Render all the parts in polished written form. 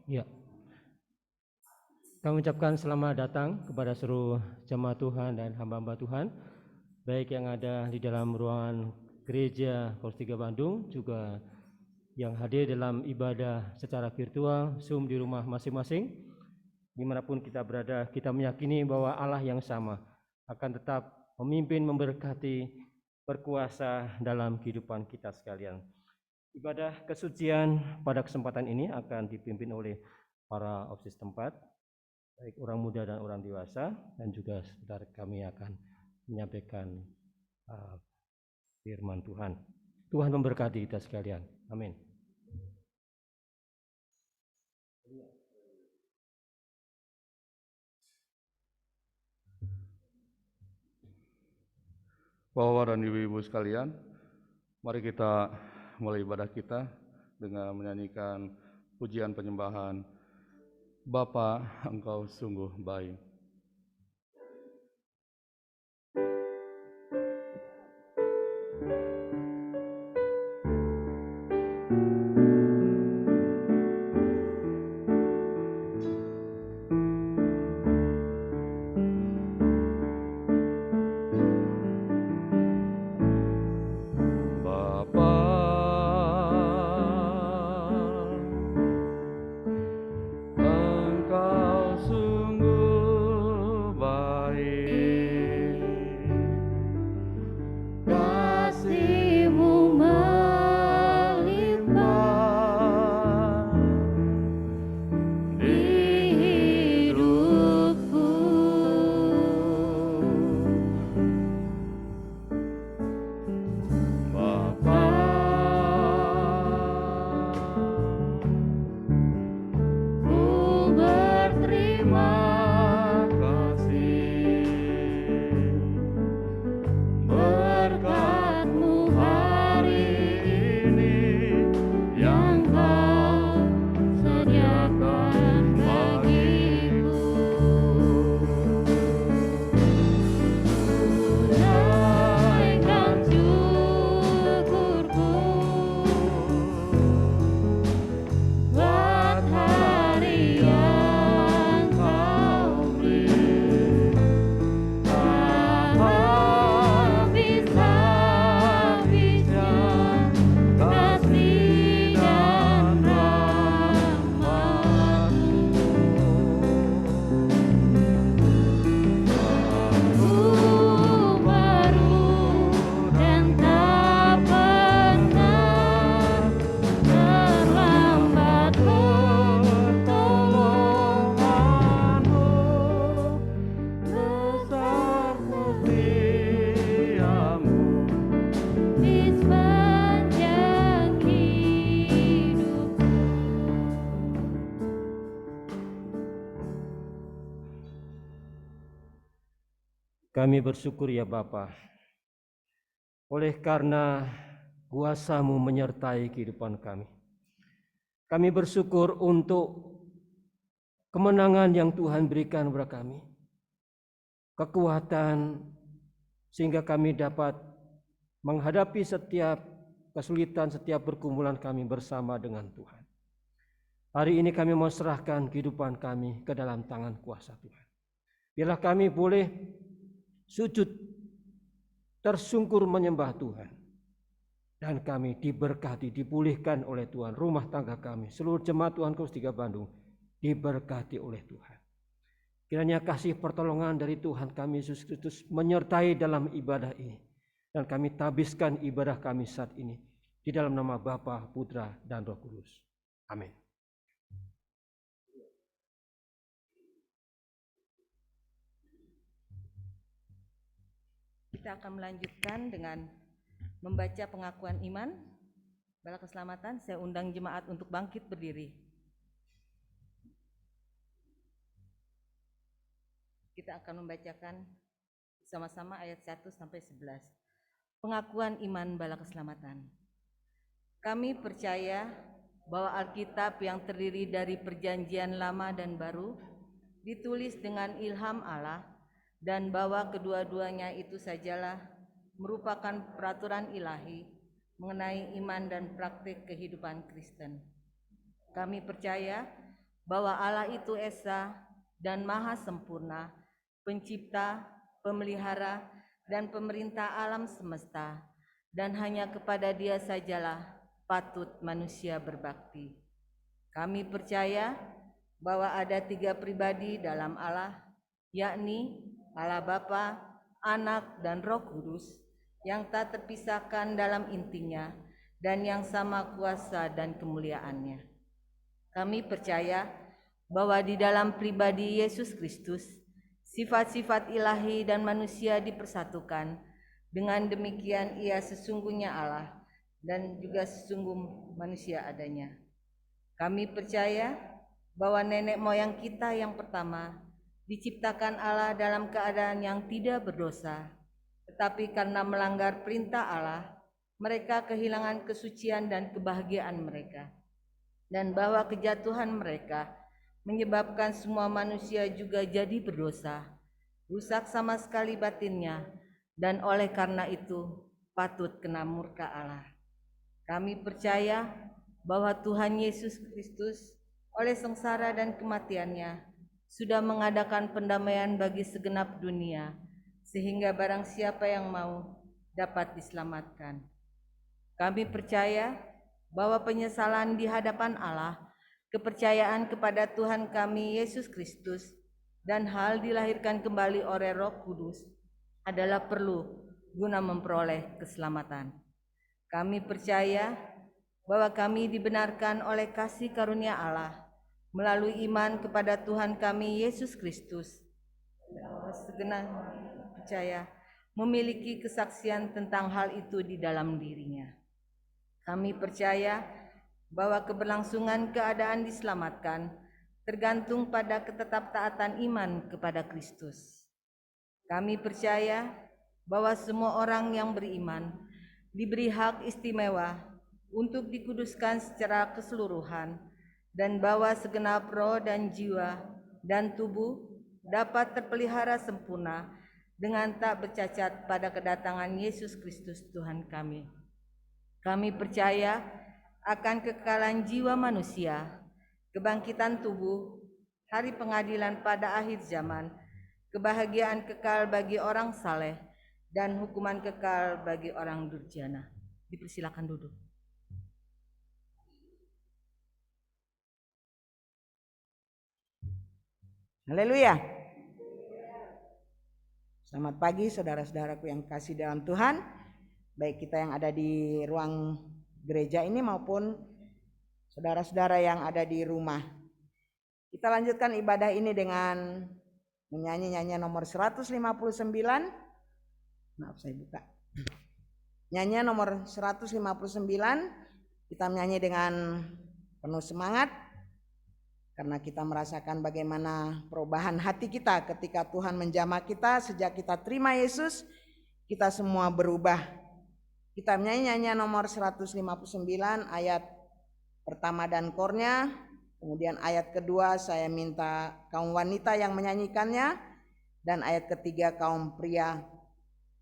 Ya, kami ucapkan selamat datang kepada seluruh jemaat Tuhan dan hamba-hamba Tuhan, baik yang ada di dalam ruangan gereja Kors 3 Bandung, juga yang hadir dalam ibadah secara virtual, Zoom di rumah masing-masing. Dimanapun kita berada, kita meyakini bahwa Allah yang sama akan tetap memimpin, memberkati, berkuasa dalam kehidupan kita sekalian. Ibadah kesucian pada kesempatan ini akan dipimpin oleh para opsis tempat, baik orang muda dan orang dewasa, dan juga saudara kami akan menyampaikan firman Tuhan. Tuhan memberkati kita sekalian. Amin. Bapak dan ibu-ibu sekalian, mari kita mulai ibadah kita dengan menyanyikan pujian penyembahan Bapa, Engkau sungguh baik. Kami bersyukur ya Bapa, oleh karena kuasa-Mu menyertai kehidupan kami. Kami bersyukur untuk kemenangan yang Tuhan berikan kepada kami, kekuatan sehingga kami dapat menghadapi setiap kesulitan, setiap pergumulan kami bersama dengan Tuhan. Hari ini kami mau serahkan kehidupan kami ke dalam tangan kuasa Tuhan. Biarlah kami boleh sujud, tersungkur menyembah Tuhan, dan kami diberkati, dipulihkan oleh Tuhan. Rumah tangga kami, seluruh jemaat Tuhan Kors 3 Bandung diberkati oleh Tuhan. Kiranya kasih pertolongan dari Tuhan kami Yesus Kristus menyertai dalam ibadah ini, dan kami tabiskan ibadah kami saat ini di dalam nama Bapa, Putra, dan Roh Kudus. Amin. Kita akan melanjutkan dengan membaca pengakuan iman, bala keselamatan. Saya undang jemaat untuk bangkit berdiri. Kita akan membacakan sama-sama ayat 1 sampai 11. Pengakuan iman bala keselamatan. Kami percaya bahwa Alkitab yang terdiri dari Perjanjian Lama dan Baru ditulis dengan ilham Allah, dan bahwa kedua-duanya itu sajalah merupakan peraturan ilahi mengenai iman dan praktik kehidupan Kristen. Kami percaya bahwa Allah itu Esa dan Maha Sempurna, pencipta, pemelihara, dan pemerintah alam semesta, dan hanya kepada Dia sajalah patut manusia berbakti. Kami percaya bahwa ada 3 pribadi dalam Allah, yakni Allah Bapa, Anak, dan Roh Kudus, yang tak terpisahkan dalam intinya dan yang sama kuasa dan kemuliaannya. Kami percaya bahwa di dalam pribadi Yesus Kristus, sifat-sifat ilahi dan manusia dipersatukan. Dengan demikian Ia sesungguhnya Allah dan juga sesungguh manusia adanya. Kami percaya bahwa nenek moyang kita yang pertama diciptakan Allah dalam keadaan yang tidak berdosa, tetapi karena melanggar perintah Allah, mereka kehilangan kesucian dan kebahagiaan mereka, dan bahwa kejatuhan mereka menyebabkan semua manusia juga jadi berdosa, rusak sama sekali batinnya, dan oleh karena itu patut kena murka Allah. Kami percaya bahwa Tuhan Yesus Kristus oleh sengsara dan kematiannya sudah mengadakan pendamaian bagi segenap dunia, sehingga barang siapa yang mau dapat diselamatkan. Kami percaya bahwa penyesalan di hadapan Allah, kepercayaan kepada Tuhan kami Yesus Kristus, dan hal dilahirkan kembali oleh Roh Kudus adalah perlu guna memperoleh keselamatan. Kami percaya bahwa kami dibenarkan oleh kasih karunia Allah melalui iman kepada Tuhan kami Yesus Kristus. Segenap percaya memiliki kesaksian tentang hal itu di dalam dirinya. Kami percaya bahwa keberlangsungan keadaan diselamatkan tergantung pada ketetaptaatan iman kepada Kristus. Kami percaya bahwa semua orang yang beriman diberi hak istimewa untuk dikuduskan secara keseluruhan, dan bahwa segenap roh dan jiwa dan tubuh dapat terpelihara sempurna dengan tak bercacat pada kedatangan Yesus Kristus Tuhan kami. Kami percaya akan kekekalan jiwa manusia, kebangkitan tubuh, hari pengadilan pada akhir zaman, kebahagiaan kekal bagi orang saleh, dan hukuman kekal bagi orang durjana. Dipersilakan duduk. Haleluya. Selamat pagi saudara-saudaraku yang kasih dalam Tuhan, baik kita yang ada di ruang gereja ini maupun saudara-saudara yang ada di rumah. Kita lanjutkan ibadah ini dengan menyanyi nyanyian nomor 159. Maaf saya buka. Nyanyian nomor 159, kita menyanyi dengan penuh semangat karena kita merasakan bagaimana perubahan hati kita ketika Tuhan menjamah kita. Sejak kita terima Yesus, kita semua berubah. Kita menyanyi nyanyian nomor 159 ayat pertama dan kornya, kemudian ayat kedua saya minta kaum wanita yang menyanyikannya, dan ayat ketiga kaum pria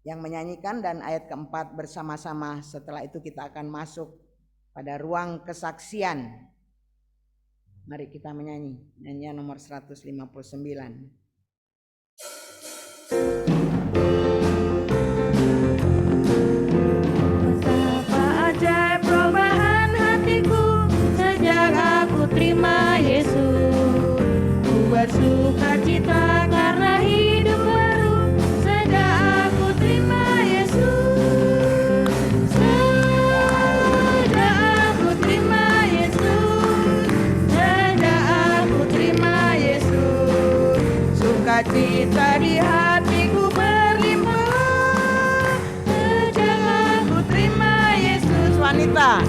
yang menyanyikan, dan ayat keempat bersama-sama. Setelah itu kita akan masuk pada ruang kesaksian. Mari kita menyanyi nyanyian nomor 159. Betapa ajaib perubahan hatiku sejak aku terima Yesus. Ku bersuka cita karena hidup baru sejak aku terima Yesus. Sejak aku terima Yesus. Sejak aku terima Yesus. Sukacita di hatiku berlimpah sejak aku terima Yesus. Wanita,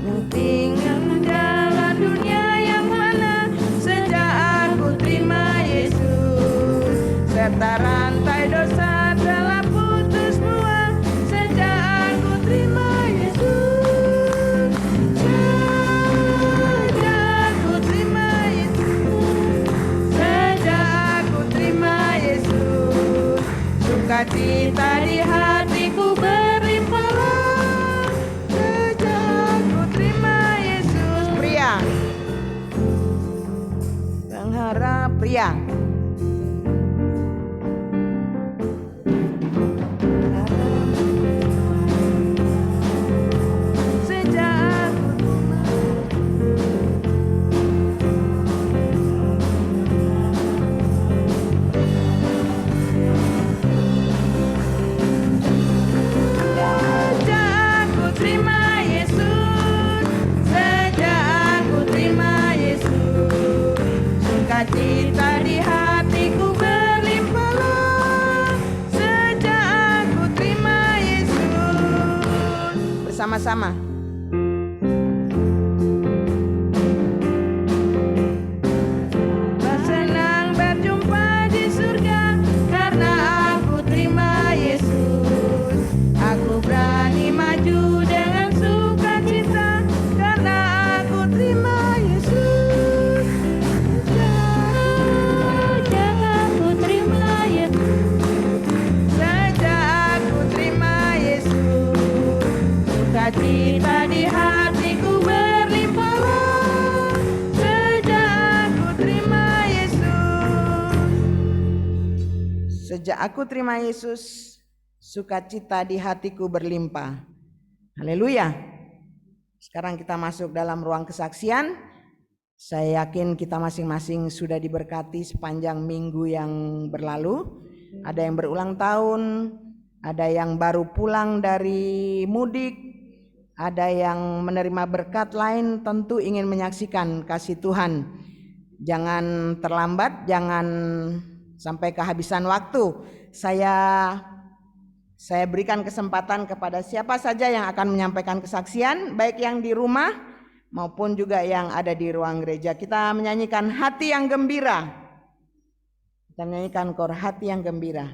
Aku tinggal jalan dunia yang mana sejak aku terima Yesus. Serta rantai dosa telah putus buang sejak aku terima Yesus. Sejak pria. Sejak aku terima Yesus, sejak aku terima Yesus, sukacita di hatiku berlimpah. Sejak aku terima Yesus. Bersama-sama. Senang berjumpa di surga karena aku terima Yesus. Aku berani maju dengan sukacita karena aku terima Yesus. Sejak aku terima Yesus, sejak aku terima Yesus, sukacita di hatiku berlimpah. Sejak aku terima Yesus. Sejak aku terima Yesus, sukacita di hatiku berlimpah. Haleluya. Sekarang kita masuk dalam ruang kesaksian. Saya yakin kita masing-masing sudah diberkati sepanjang minggu yang berlalu. Ada yang berulang tahun, ada yang baru pulang dari mudik, ada yang menerima berkat lain, tentu ingin menyaksikan kasih Tuhan. Jangan terlambat, jangan sampai kehabisan waktu. Saya berikan kesempatan kepada siapa saja yang akan menyampaikan kesaksian, baik yang di rumah maupun juga yang ada di ruang gereja. Kita menyanyikan hati yang gembira. Kita menyanyikan kor hati yang gembira.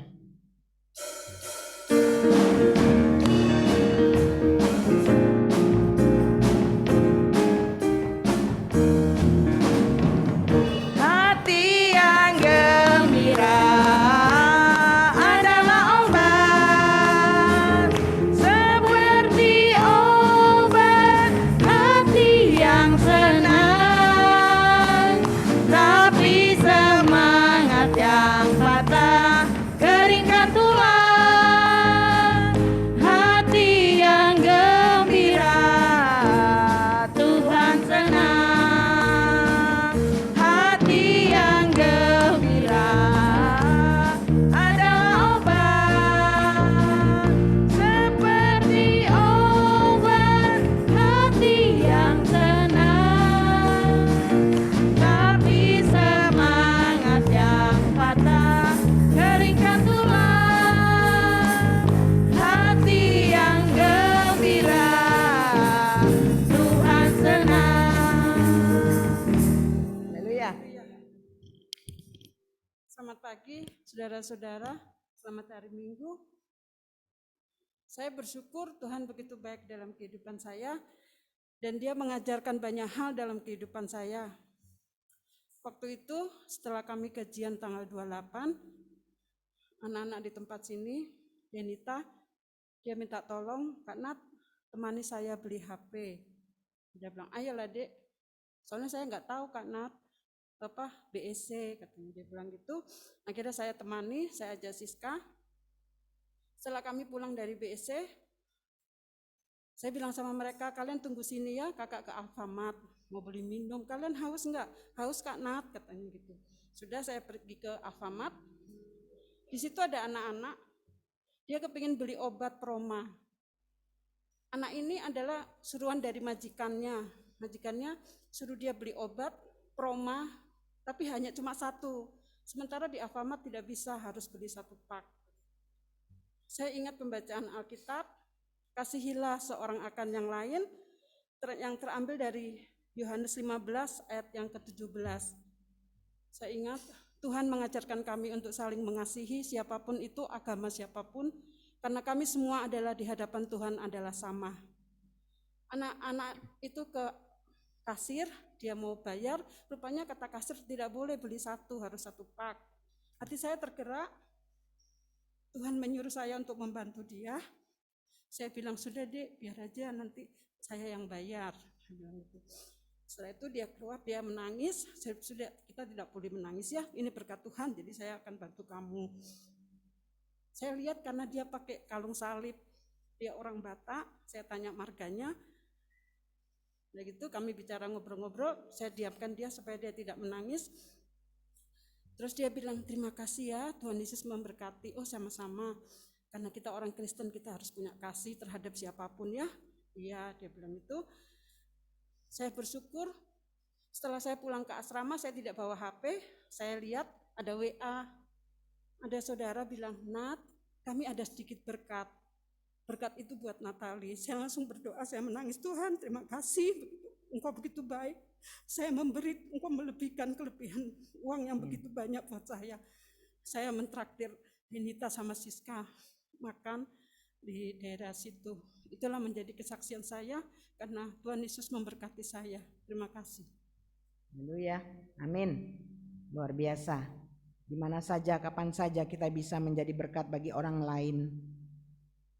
Hati yang gembira adalah obat, seperti obat hati yang senang. Tapi semangat yang patah keringkan tulang. Hati yang gembira Tuhan senang. Hati yang gembira adalah obat, seperti obat hati yang senang. Tapi semangat yang patah keringkan tulang. Hati yang gembira Tuhan senang. Haleluya. Selamat pagi, saudara-saudara. Selamat hari Minggu. Saya bersyukur Tuhan begitu baik dalam kehidupan saya dan Dia mengajarkan banyak hal dalam kehidupan saya. Waktu itu setelah kami kajian tanggal 28, anak-anak di tempat sini, Denita, dia minta tolong, Kak Nat, temani saya beli HP. Dia bilang, ayolah dek, soalnya saya nggak tahu Kak Nat, BEC katanya, dia bilang gitu. Akhirnya saya temani, saya ajak Siska. Setelah kami pulang dari BEC, saya bilang sama mereka, kalian tunggu sini ya, kakak ke Alfamart mau beli minum. Kalian haus nggak? Haus Kak Nat katanya gitu. Sudah saya pergi ke Alfamart. Di situ ada anak-anak, dia kepingin beli obat Proma. Anak ini adalah suruhan dari majikannya. Majikannya suruh dia beli obat Proma, tapi hanya cuma satu. Sementara di Alfamart tidak bisa, harus beli satu pak. Saya ingat pembacaan Alkitab, kasihilah seorang akan yang lain, yang terambil dari Yohanes 15 ayat yang ke-17. Saya ingat Tuhan mengajarkan kami untuk saling mengasihi siapapun itu, agama siapapun, karena kami semua adalah di hadapan Tuhan adalah sama. Anak-anak itu ke kasir, dia mau bayar, rupanya kata kasir tidak boleh beli satu, harus satu pak. Hati saya tergerak, Tuhan menyuruh saya untuk membantu dia. Saya bilang, sudah dek, biar aja nanti saya yang bayar. Setelah itu dia keluar, dia menangis. Sudah, kita tidak boleh menangis ya, ini berkat Tuhan, jadi saya akan bantu kamu. Saya lihat karena dia pakai kalung salib, dia orang Batak, saya tanya marganya. Begitu kami bicara ngobrol-ngobrol, saya diamkan dia supaya dia tidak menangis. Terus dia bilang, terima kasih ya, Tuhan Yesus memberkati. Oh, sama-sama, karena kita orang Kristen kita harus punya kasih terhadap siapapun ya. Iya, dia bilang itu. Saya bersyukur, setelah saya pulang ke asrama, saya tidak bawa HP, saya lihat ada WA, ada saudara bilang, Nat, kami ada sedikit berkat. Berkat itu buat Natali. Saya langsung berdoa, saya menangis, Tuhan terima kasih, Engkau begitu baik. Saya memberi, Engkau melebihkan kelebihan uang yang begitu banyak buat saya. Saya mentraktir Benita sama Siska makan di daerah situ. Itulah menjadi kesaksian saya karena Tuhan Yesus memberkati saya. Terima kasih. Haleluya, amin. Luar biasa. Di mana saja, kapan saja kita bisa menjadi berkat bagi orang lain.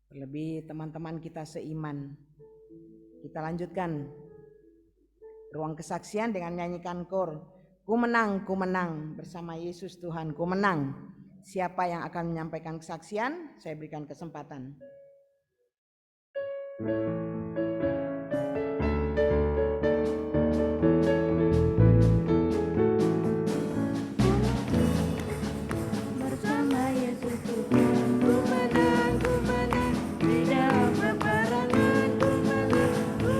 Terlebih teman-teman kita seiman. Kita lanjutkan ruang kesaksian dengan nyanyikan kor. Ku menang bersama Yesus Tuhan, ku menang. Siapa yang akan menyampaikan kesaksian? Saya berikan kesempatan. Bersama Yesus Tuhan, ku menang di dalam peperangan, ku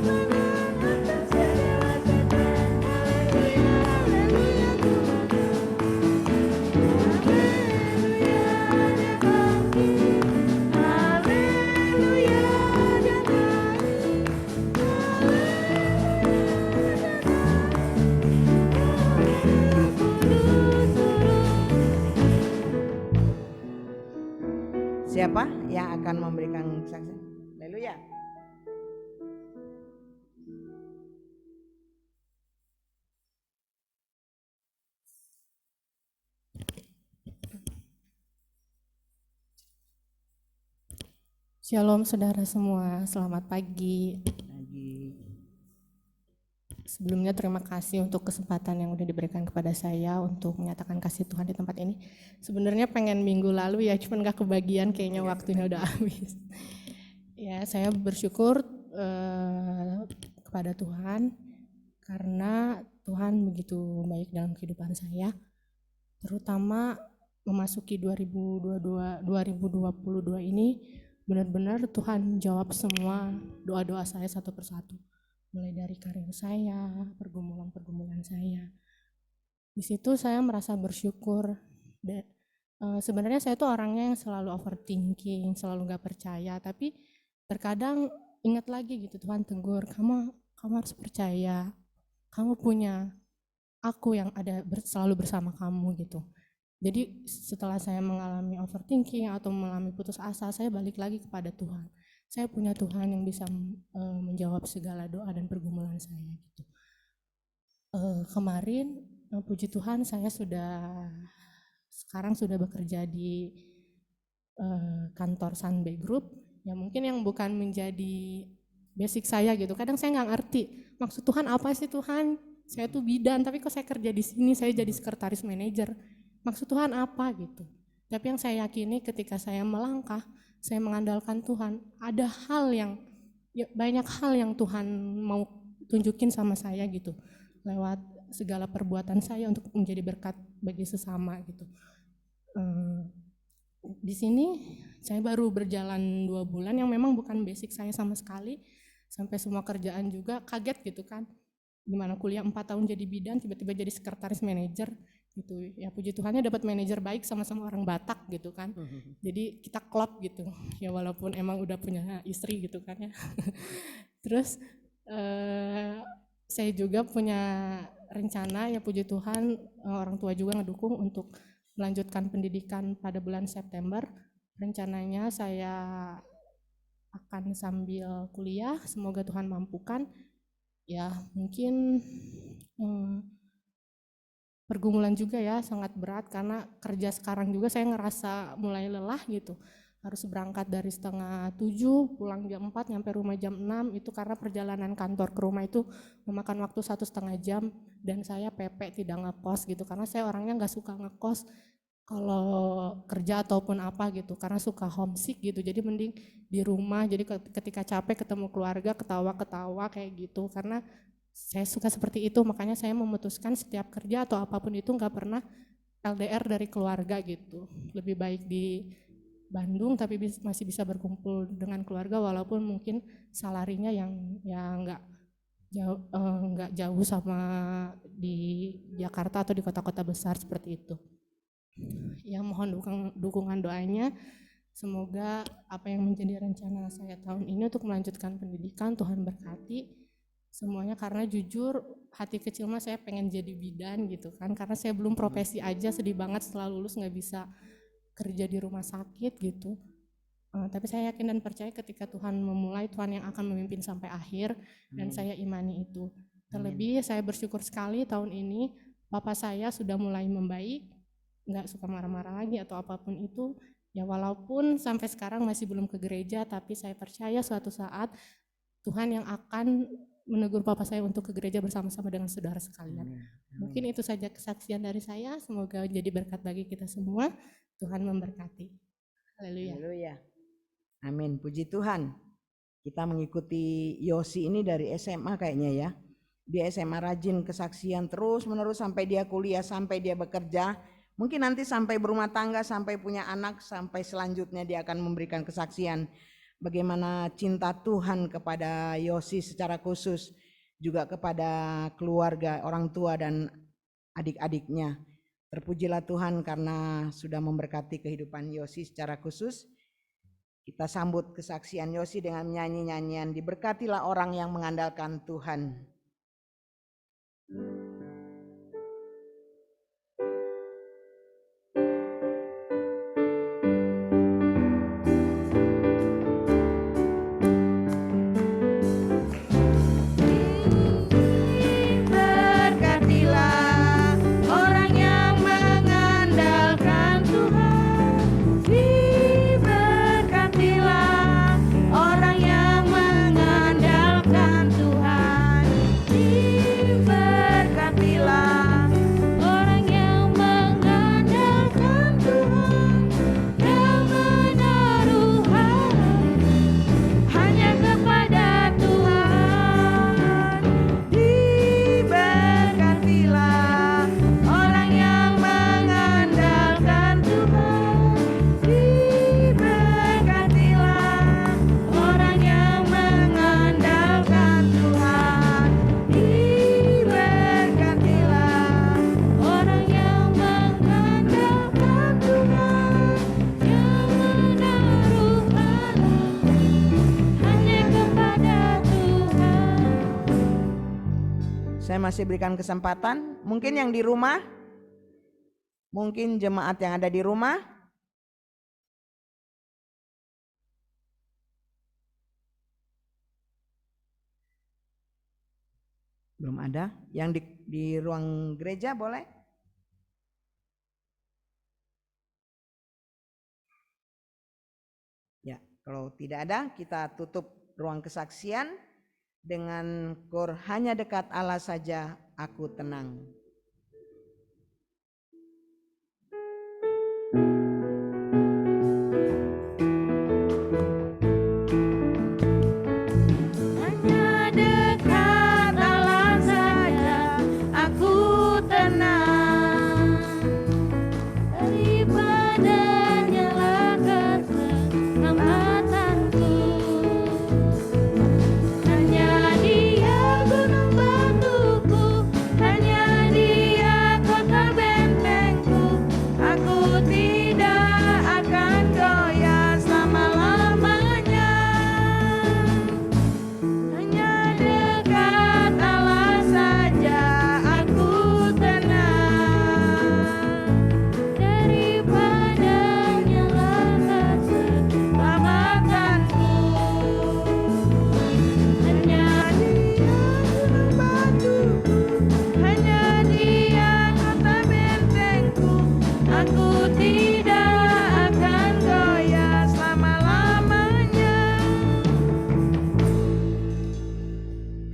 menang atas segala setan. Haleluya, haleluya, ku menang. Haleluya, dia bangkit. Haleluya, dia naik. Siapa yang akan memberikan kesaksian? Haleluya. Shalom saudara semua, selamat pagi. Sebelumnya terima kasih untuk kesempatan yang udah diberikan kepada saya untuk menyatakan kasih Tuhan di tempat ini. Sebenarnya pengen minggu lalu ya, cuman gak kebagian, kayaknya waktunya udah habis. Ya, saya bersyukur kepada Tuhan karena Tuhan begitu baik dalam kehidupan saya. Terutama memasuki 2022 ini benar-benar Tuhan jawab semua doa-doa saya satu persatu. Mulai dari karir saya, pergumulan saya. Di situ saya merasa bersyukur. Sebenarnya saya tuh orangnya yang selalu overthinking, selalu gak percaya. Tapi terkadang ingat lagi gitu, Tuhan tegur, kamu harus percaya. Kamu punya aku yang ada selalu bersama kamu gitu. Jadi setelah saya mengalami overthinking atau mengalami putus asa, saya balik lagi kepada Tuhan. Saya punya Tuhan yang bisa menjawab segala doa dan pergumulan saya gitu. Kemarin puji Tuhan saya sekarang sudah bekerja di kantor Sunbay Group. Ya mungkin yang bukan menjadi basic saya gitu. Kadang saya nggak ngerti maksud Tuhan apa sih Tuhan? Saya tuh bidan tapi kok saya kerja di sini, saya jadi sekretaris manajer. Maksud Tuhan apa gitu? Tapi yang saya yakini ketika saya melangkah, saya mengandalkan Tuhan, ada banyak hal yang Tuhan mau tunjukin sama saya gitu, lewat segala perbuatan saya untuk menjadi berkat bagi sesama gitu. Di sini saya baru berjalan 2 bulan yang memang bukan basic saya sama sekali, sampai semua kerjaan juga kaget gitu kan, gimana kuliah 4 tahun jadi bidan tiba-tiba jadi sekretaris manajer gitu ya. Puji Tuhannya dapat manajer baik sama-sama orang Batak gitu kan, jadi kita klop gitu ya, walaupun emang udah punya istri gitu kan ya. Terus saya juga punya rencana ya, puji Tuhan orang tua juga ngedukung untuk melanjutkan pendidikan pada bulan September. Rencananya saya akan sambil kuliah, semoga Tuhan mampukan. Ya mungkin pergumulan juga ya sangat berat karena kerja sekarang juga saya ngerasa mulai lelah gitu. harus berangkat dari setengah 7, pulang jam 4, nyampe rumah jam 6, itu karena perjalanan kantor ke rumah itu memakan waktu 1,5 jam, dan saya PP tidak ngekos gitu, karena saya orangnya nggak suka ngekos kalau kerja ataupun apa gitu, karena suka homesick gitu, jadi mending di rumah, jadi ketika capek ketemu keluarga, ketawa-ketawa kayak gitu, karena saya suka seperti itu, makanya saya memutuskan setiap kerja atau apapun itu nggak pernah LDR dari keluarga gitu, lebih baik di Bandung tapi masih bisa berkumpul dengan keluarga walaupun mungkin salarinya yang nggak jauh sama di Jakarta atau di kota-kota besar seperti itu. Ya mohon dukungan doanya, semoga apa yang menjadi rencana saya tahun ini untuk melanjutkan pendidikan Tuhan berkati semuanya, karena jujur hati kecil mah saya pengen jadi bidan gitu kan, karena saya belum profesi aja, sedih banget setelah lulus nggak bisa kerja di rumah sakit gitu. Tapi saya yakin dan percaya ketika Tuhan memulai, Tuhan yang akan memimpin sampai akhir, dan saya imani itu. Terlebih saya bersyukur sekali tahun ini papa saya sudah mulai membaik, nggak suka marah-marah lagi atau apapun itu. Ya walaupun sampai sekarang masih belum ke gereja, tapi saya percaya suatu saat Tuhan yang akan menegur papa saya untuk ke gereja bersama-sama dengan saudara sekalian. Mungkin itu saja kesaksian dari saya, semoga jadi berkat bagi kita semua. Tuhan memberkati. Haleluya. Haleluya. Amin. Puji Tuhan. Kita mengikuti Yosi ini dari SMA kayaknya ya. Dia SMA rajin kesaksian terus menerus sampai dia kuliah, sampai dia bekerja. Mungkin nanti sampai berumah tangga, sampai punya anak, sampai selanjutnya dia akan memberikan kesaksian bagaimana cinta Tuhan kepada Yosi secara khusus, juga kepada keluarga, orang tua dan adik-adiknya. Terpujilah Tuhan karena sudah memberkati kehidupan Yosi secara khusus. Kita sambut kesaksian Yosi dengan nyanyi-nyanyian Diberkatilah Orang yang Mengandalkan Tuhan. Saya masih berikan kesempatan, mungkin yang di rumah, mungkin jemaat yang ada di rumah. Belum ada, yang di ruang gereja boleh? Ya, kalau tidak ada, kita tutup ruang kesaksian dengan kor Hanya Dekat Allah Saja Aku Tenang. Hanya dekat Allah saja aku tenang, daripadanya lah keselamatanku. Hanya Dia gunung batuku, hanya Dia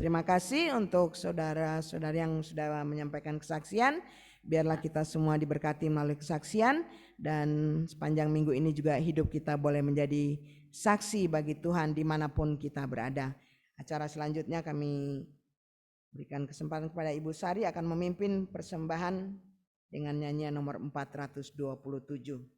Terima kasih untuk saudara-saudari yang sudah menyampaikan kesaksian. Biarlah kita semua diberkati melalui kesaksian, dan sepanjang minggu ini juga hidup kita boleh menjadi saksi bagi Tuhan dimanapun kita berada. Acara selanjutnya kami berikan kesempatan kepada Ibu Sari akan memimpin persembahan dengan nyanyian nomor 427.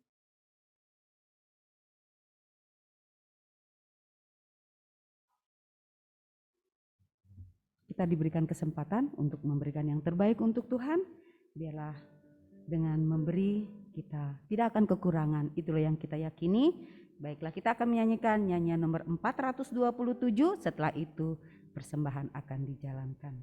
Kita diberikan kesempatan untuk memberikan yang terbaik untuk Tuhan. Biarlah dengan memberi kita tidak akan kekurangan. Itulah yang kita yakini. Baiklah, kita akan menyanyikan nyanyian nomor 427. Setelah itu persembahan akan dijalankan.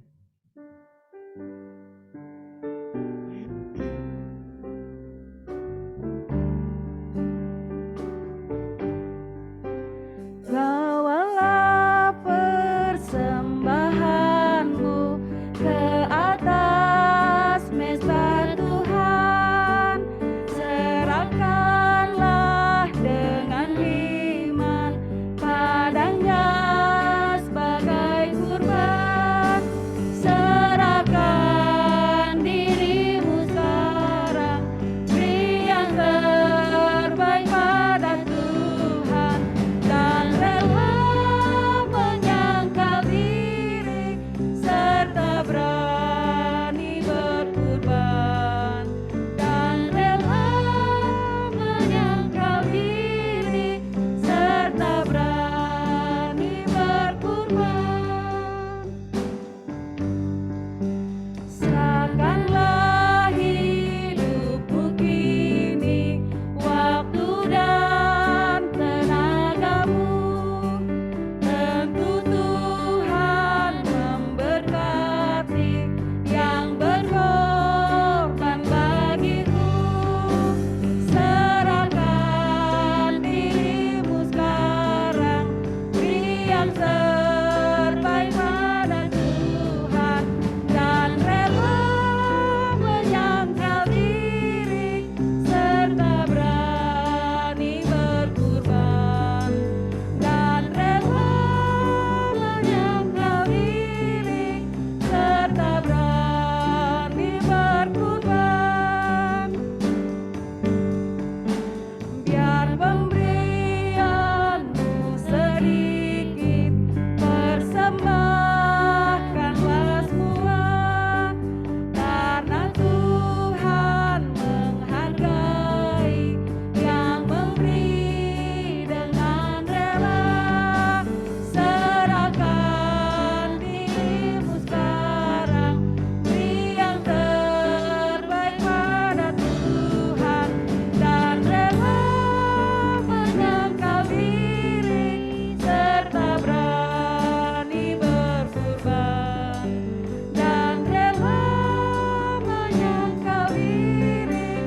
Bawalah persembahanmu ke atas mezbah Tuhan, serahkanlah dengan iman padanya sebagai kurban. Serahkan dirimu sekarang, beri yang terbaik pada Tuhan, dan rela menyangkal diri serta berani berkorban, dan rela menyangkal diri serta berani berkorban. Serahkanlah hidupku kini, waktu dan tenagamu. Tentu Tuhan memberkati yang berkorban bagiku. Serahkan dirimu sekarang, beri yang terbaik pada Tuhan, dan rela menyangkal diri serta berani berkorban, dan rela menyangkal diri serta berani berkorban. Biar pemberianmu sedikit, persembahkanlah semua, karena Tuhan menghargai yang memberi dengan rela. Serahkan dirimu sekarang, beri yang terbaik pada Tuhan, dan rela menyangkal diri serta berani berkorban, dan rela menyangkal diri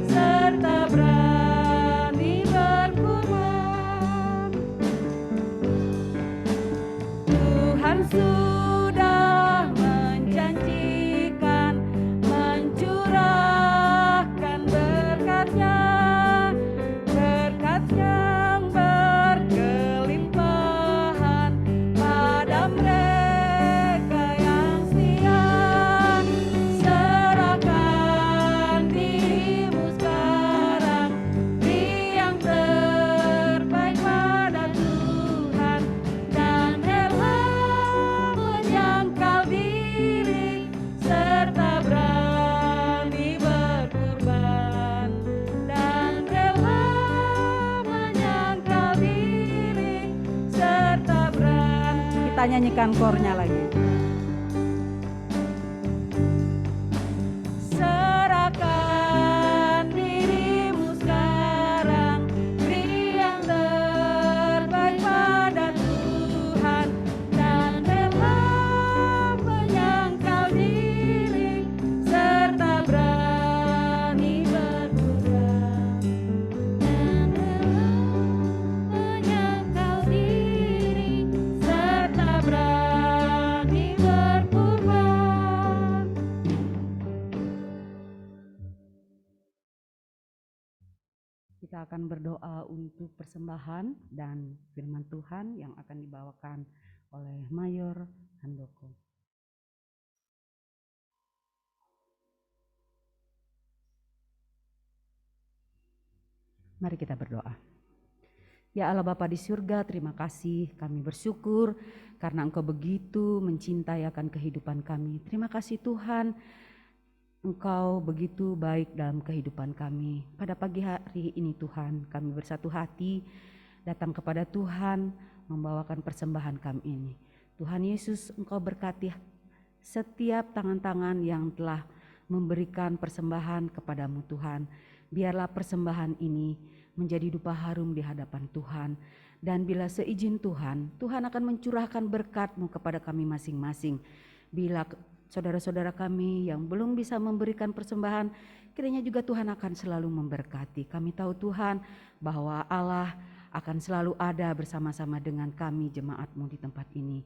serta berani berkorban. Tuhan sudah menjanjikan mencurahkan berkat-Nya, berkat yang berkelimpahan pada mereka yang setia. Serahkan dirimu sekarang, beri yang terbaik pada Tuhan, dan rela menyangkal diri serta berani berkorban, dan rela menyangkal diri serta berani. Kita nyanyikan kornya lagi. Serahkan dirimu sekarang, beri yang terbaik pada Tuhan, dan rela menyangkal diri serta berani berkorban, dan rela menyangkal diri serta berani berkorban. Kita akan berdoa untuk persembahan dan firman Tuhan yang akan dibawakan oleh Mayor Handoko. Mari kita berdoa. Ya Allah Bapa di surga, terima kasih, kami bersyukur karena Engkau begitu mencintai akan kehidupan kami. Terima kasih Tuhan, Engkau begitu baik dalam kehidupan kami. Pada pagi hari ini Tuhan, kami bersatu hati datang kepada Tuhan membawakan persembahan kami ini. Tuhan Yesus, Engkau berkati setiap tangan-tangan yang telah memberikan persembahan kepadamu Tuhan. Biarlah persembahan ini menjadi dupa harum di hadapan Tuhan. Dan bila seizin Tuhan, Tuhan akan mencurahkan berkat-Mu kepada kami masing-masing. Bila saudara-saudara kami yang belum bisa memberikan persembahan, kiranya juga Tuhan akan selalu memberkati. Kami tahu Tuhan bahwa Allah akan selalu ada bersama-sama dengan kami jemaat-Mu di tempat ini.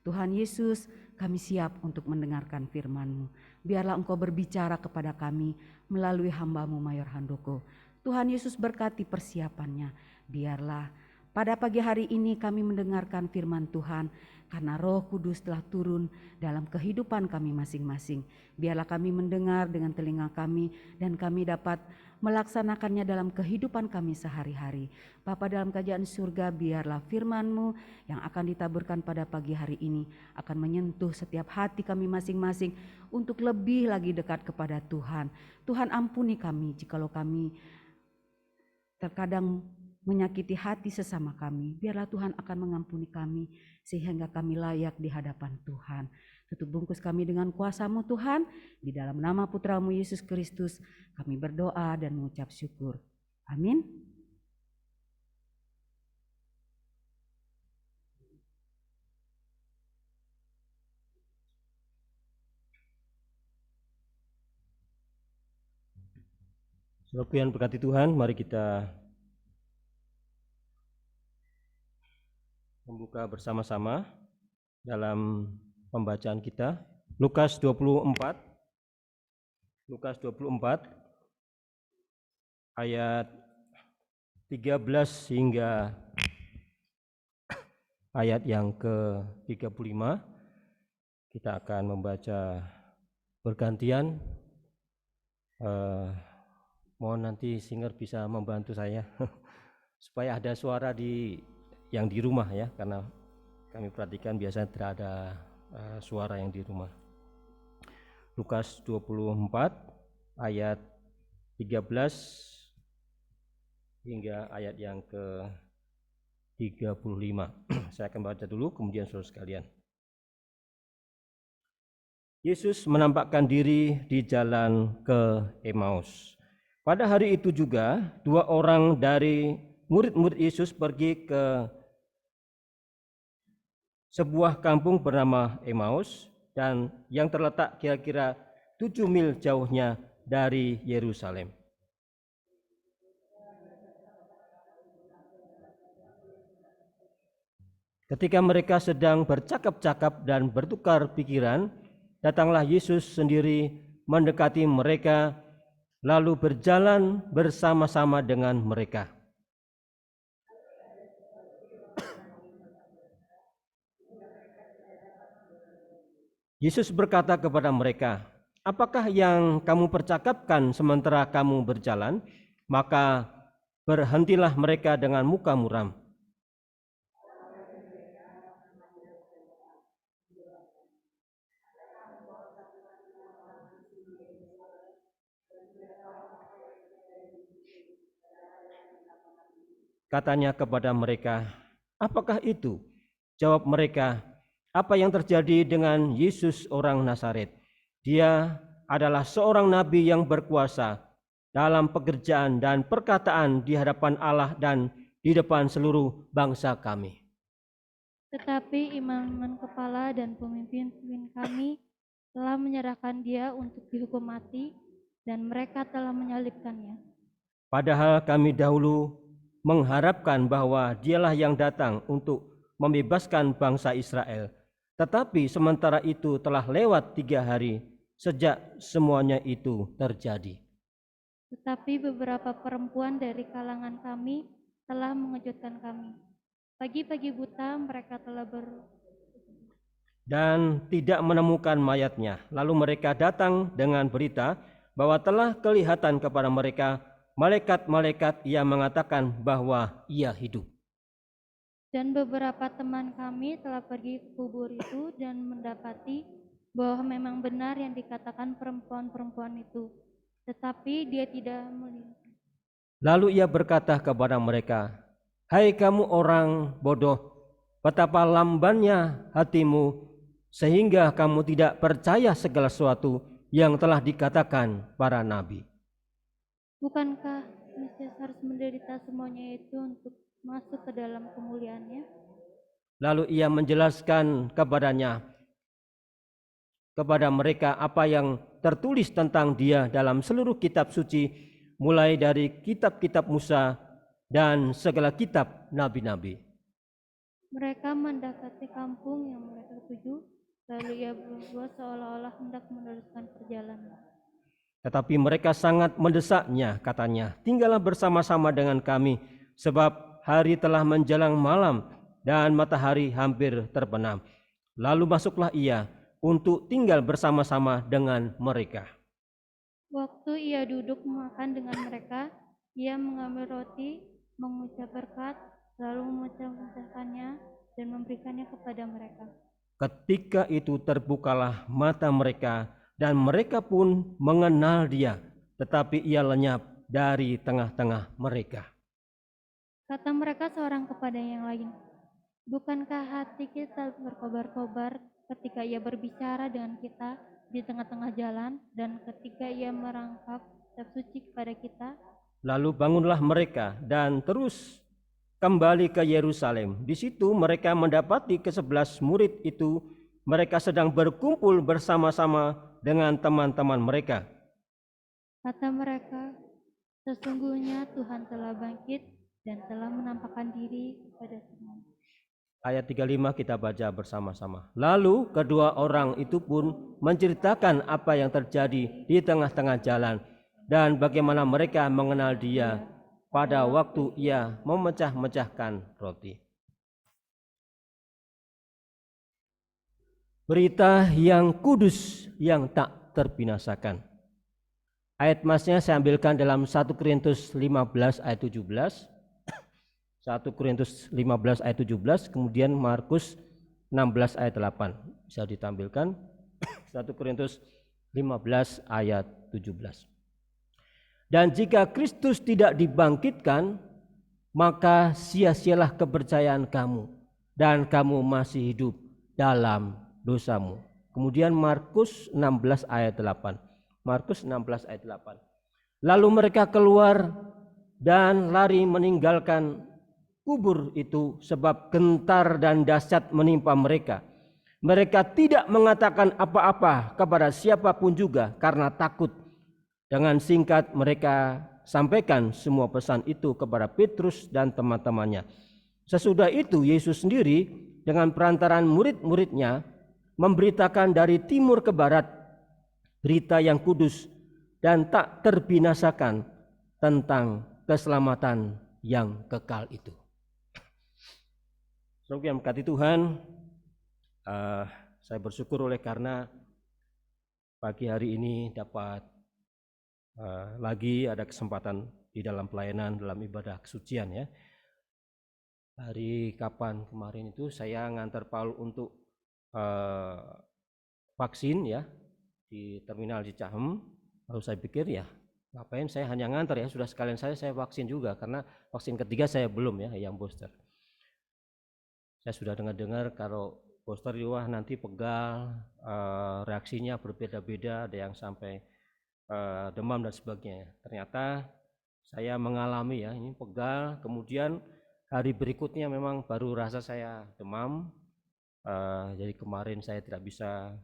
Tuhan Yesus, kami siap untuk mendengarkan firman-Mu. Biarlah Engkau berbicara kepada kami melalui hamba-Mu Mayor Handoko. Tuhan Yesus berkati persiapannya. Biarlah pada pagi hari ini kami mendengarkan firman Tuhan karena Roh Kudus telah turun dalam kehidupan kami masing-masing. Biarlah kami mendengar dengan telinga kami dan kami dapat melaksanakannya dalam kehidupan kami sehari-hari. Bapa dalam kerajaan surga, biarlah firman-Mu yang akan ditaburkan pada pagi hari ini akan menyentuh setiap hati kami masing-masing untuk lebih lagi dekat kepada Tuhan. Tuhan ampuni kami jikalau kami terkadang menyakiti hati sesama kami. Biarlah Tuhan akan mengampuni kami sehingga kami layak di hadapan Tuhan. Tutup bungkus kami dengan kuasa-Mu Tuhan. Di dalam nama Putra-Mu Yesus Kristus kami berdoa dan mengucap syukur. Amin. Saudara yang berkati Tuhan, mari kita membuka bersama-sama dalam pembacaan kita. Lukas 24 ayat 13 hingga ayat yang ke-35. Kita akan membaca bergantian. Mohon nanti singer bisa membantu saya supaya ada suara yang di rumah ya, karena kami perhatikan biasanya tidak ada suara yang di rumah. Lukas 24 ayat 13 hingga ayat yang ke-35. Saya akan baca dulu, kemudian saudara sekalian. Yesus menampakkan diri di jalan ke Emmaus. Pada hari itu juga 2 orang dari murid-murid Yesus pergi ke sebuah kampung bernama Emmaus dan yang terletak kira-kira 7 mil jauhnya dari Yerusalem. Ketika mereka sedang bercakap-cakap dan bertukar pikiran, datanglah Yesus sendiri mendekati mereka lalu berjalan bersama-sama dengan mereka. Yesus berkata kepada mereka, "Apakah yang kamu percakapkan sementara kamu berjalan?" Maka berhentilah mereka dengan muka muram. Katanya kepada mereka, "Apakah itu?" Jawab mereka, "Apa yang terjadi dengan Yesus orang Nazaret? Dia adalah seorang nabi yang berkuasa dalam pekerjaan dan perkataan di hadapan Allah dan di depan seluruh bangsa kami. Tetapi imam-imam kepala dan pemimpin-pemimpin kami telah menyerahkan dia untuk dihukum mati dan mereka telah menyalibkannya. Padahal kami dahulu mengharapkan bahwa dialah yang datang untuk membebaskan bangsa Israel. Tetapi sementara itu telah lewat 3 hari sejak semuanya itu terjadi." Tetapi beberapa perempuan dari kalangan kami telah mengejutkan kami. Pagi-pagi buta mereka telah dan tidak menemukan mayatnya. Lalu mereka datang dengan berita bahwa telah kelihatan kepada mereka malaikat-malaikat yang mengatakan bahwa ia hidup. Dan beberapa teman kami telah pergi ke kubur itu dan mendapati bahwa memang benar yang dikatakan perempuan-perempuan itu, tetapi dia tidak melihat. Lalu ia berkata kepada mereka, "Hai kamu orang bodoh, betapa lambannya hatimu sehingga kamu tidak percaya segala sesuatu yang telah dikatakan para nabi." Bukankah Mesias harus menderita semuanya itu untuk masuk ke dalam kemuliaannya? Lalu ia menjelaskan kepada mereka apa yang tertulis tentang dia dalam seluruh kitab suci, mulai dari kitab-kitab Musa dan segala kitab nabi-nabi. Mereka mendekati kampung yang mereka tuju, lalu ia berbuat seolah-olah hendak meneruskan perjalanan. Tetapi mereka sangat mendesaknya, katanya, "Tinggallah bersama-sama dengan kami, sebab hari telah menjelang malam dan matahari hampir terbenam." Lalu masuklah ia untuk tinggal bersama-sama dengan mereka. Waktu ia duduk makan dengan mereka, ia mengambil roti, mengucap berkat, lalu memecah-mecahkannya dan memberikannya kepada mereka. Ketika itu terbukalah mata mereka dan mereka pun mengenal dia, tetapi ia lenyap dari tengah-tengah mereka. Kata mereka seorang kepada yang lain, "Bukankah hati kita berkobar-kobar ketika ia berbicara dengan kita di tengah-tengah jalan dan ketika ia merangkap kitab suci kepada kita?" Lalu bangunlah mereka dan terus kembali ke Yerusalem. Di situ mereka mendapati ke-11 murid itu, mereka sedang berkumpul bersama-sama dengan teman-teman mereka. Kata mereka, "Sesungguhnya Tuhan telah bangkit dan telah menampakkan diri kepada semua." Ayat 35 kita baca bersama-sama. Lalu kedua orang itu pun menceritakan apa yang terjadi di tengah-tengah jalan dan bagaimana mereka mengenal dia pada waktu ia memecah-mecahkan roti. Berita yang kudus yang tak terbinasakan. Ayat masnya saya ambilkan dalam 1 Korintus 15 ayat 17. 1 Korintus 15 ayat 17, kemudian Markus 16 ayat 8. Bisa ditampilkan 1 Korintus 15 ayat 17. Dan jika Kristus tidak dibangkitkan, maka sia-sialah kepercayaan kamu dan kamu masih hidup dalam dosamu. Kemudian Markus 16 ayat 8. Markus 16 ayat 8. Lalu mereka keluar dan lari meninggalkan kubur itu sebab gentar dan dahsyat menimpa mereka. Mereka tidak mengatakan apa-apa kepada siapapun juga karena takut. Dengan singkat mereka sampaikan semua pesan itu kepada Petrus dan teman-temannya. Sesudah itu Yesus sendiri dengan perantaran murid-muridnya memberitakan dari timur ke barat berita yang kudus dan tak terbinasakan tentang keselamatan yang kekal itu. Saudara yang berkati Tuhan, saya bersyukur oleh karena pagi hari ini dapat lagi ada kesempatan di dalam pelayanan, dalam ibadah kesucian ya. Hari kapan kemarin itu saya ngantar Paul untuk vaksin ya di terminal Cicahem. Lalu saya pikir ya ngapain saya hanya ngantar ya, sudah sekalian saya vaksin juga karena vaksin ketiga saya belum ya, yang booster. Saya sudah dengar-dengar kalau booster wah nanti pegal, reaksinya berbeda-beda, ada yang sampai demam dan sebagainya. Ternyata saya mengalami ya ini pegal, kemudian hari berikutnya memang baru rasa saya demam. Jadi kemarin saya tidak bisa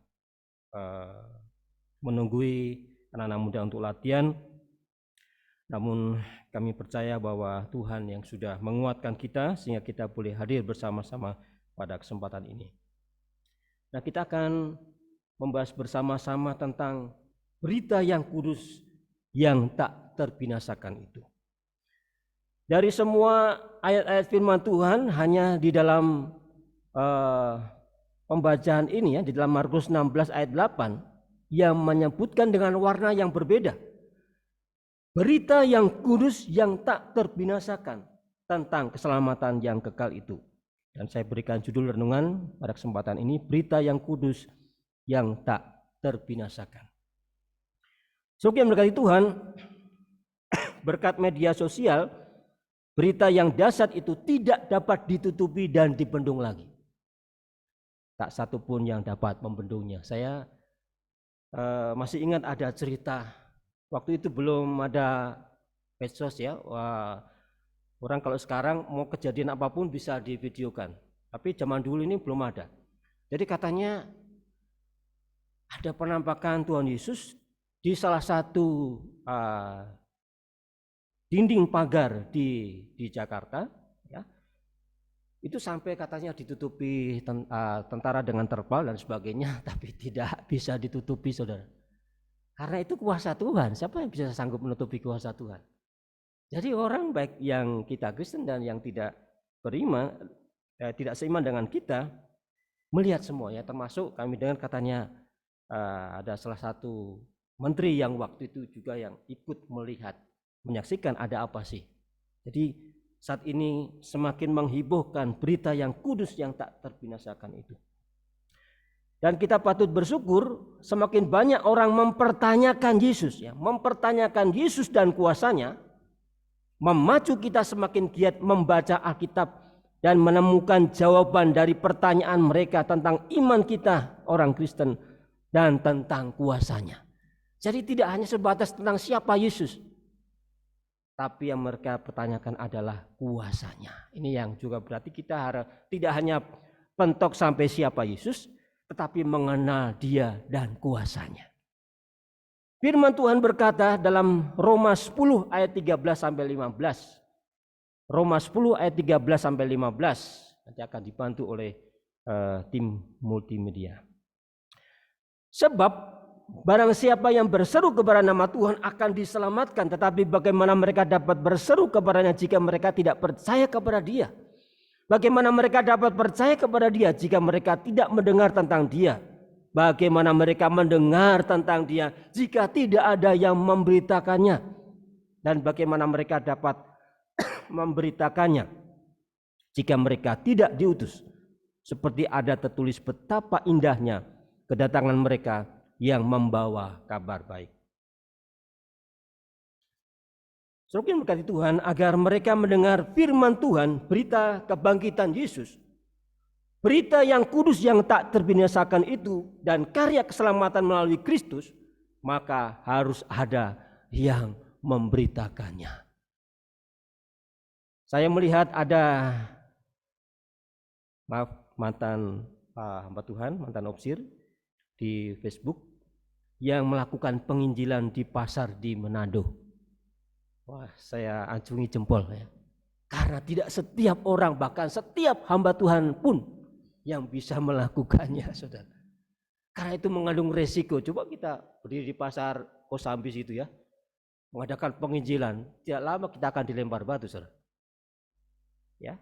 menunggui anak-anak muda untuk latihan. Namun kami percaya bahwa Tuhan yang sudah menguatkan kita sehingga kita boleh hadir bersama-sama pada kesempatan ini. Nah, kita akan membahas bersama-sama tentang berita yang kudus yang tak terbinasakan itu. Dari semua ayat-ayat firman Tuhan hanya di dalam pembacaan ini ya di dalam Markus 16 ayat 8 yang menyebutkan dengan warna yang berbeda. Berita yang kudus yang tak terbinasakan tentang keselamatan yang kekal itu. Dan saya berikan judul renungan pada kesempatan ini, berita yang kudus yang tak terbinasakan. Saudara yang berkati Tuhan, berkat media sosial, berita yang dahsyat itu tidak dapat ditutupi dan dibendung lagi. Tak satu pun yang dapat membendungnya. Saya masih ingat ada cerita, waktu itu belum ada medsos ya. Wah, orang kalau sekarang mau kejadian apapun bisa divideokan. Tapi zaman dulu ini belum ada. Jadi katanya ada penampakan Tuhan Yesus di salah satu dinding pagar di Jakarta, ya, itu sampai katanya ditutupi tentara dengan terpal dan sebagainya, tapi tidak bisa ditutupi, saudara. Karena itu kuasa Tuhan. Siapa yang bisa sanggup menutupi kuasa Tuhan? Jadi orang baik yang kita Kristen dan yang tidak beriman, tidak seiman dengan kita, melihat semuanya. Termasuk kami dengar katanya ada salah satu menteri yang waktu itu juga yang ikut melihat, menyaksikan ada apa sih. Jadi saat ini semakin menghiburkan berita yang kudus yang tak terbinasakan itu. Dan kita patut bersyukur semakin banyak orang mempertanyakan Yesus, ya, mempertanyakan Yesus dan kuasanya, memacu kita semakin giat membaca Alkitab dan menemukan jawaban dari pertanyaan mereka tentang iman kita orang Kristen dan tentang kuasanya. Jadi tidak hanya sebatas tentang siapa Yesus, tapi yang mereka pertanyakan adalah kuasanya. Ini yang juga berarti kita harus tidak hanya pentok sampai siapa Yesus, tetapi mengenal Dia dan kuasanya. Firman Tuhan berkata dalam Roma 10 ayat 13 sampai 15. Roma 10 ayat 13 sampai 15. Nanti akan dibantu oleh tim multimedia. Sebab barang siapa yang berseru kepada nama Tuhan akan diselamatkan, tetapi bagaimana mereka dapat berseru kepadanya jika mereka tidak percaya kepada Dia? Bagaimana mereka dapat percaya kepada Dia jika mereka tidak mendengar tentang Dia? Bagaimana mereka mendengar tentang Dia jika tidak ada yang memberitakannya? Dan bagaimana mereka dapat memberitakannya jika mereka tidak diutus? Seperti ada tertulis betapa indahnya kedatangan mereka yang membawa kabar baik. Saudara yang berkati Tuhan, agar mereka mendengar firman Tuhan, berita kebangkitan Yesus, berita yang kudus yang tak terbinasakan itu, dan karya keselamatan melalui Kristus, maka harus ada yang memberitakannya. Saya melihat ada mantan hamba Tuhan, mantan opsir di Facebook yang melakukan penginjilan di pasar di Manado. Wah, saya acungi jempol ya. Karena tidak setiap orang, bahkan setiap hamba Tuhan pun yang bisa melakukannya, saudara. Karena itu mengandung resiko. Coba kita berdiri di pasar Kosambi situ ya, mengadakan penginjilan. Tidak lama kita akan dilempar batu, saudara. Ya.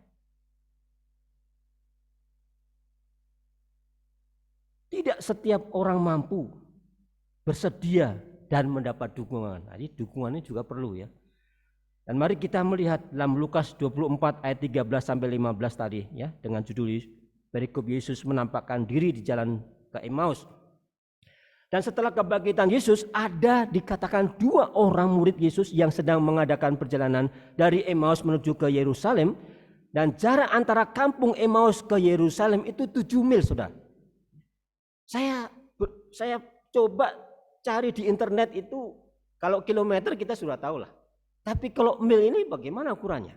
Tidak setiap orang mampu bersedia dan mendapat dukungan. Jadi dukungannya juga perlu ya. Dan mari kita melihat dalam Lukas 24 ayat 13 sampai 15 tadi ya, dengan judul perikop Yesus menampakkan diri di jalan ke Emmaus. Dan setelah kebangkitan Yesus ada dikatakan 2 orang murid Yesus yang sedang mengadakan perjalanan dari Emmaus menuju ke Yerusalem, dan jarak antara kampung Emmaus ke Yerusalem itu 7 mil, saudara. Saya coba cari di internet itu, kalau kilometer kita sudah tahu lah. Tapi kalau mil ini bagaimana ukurannya?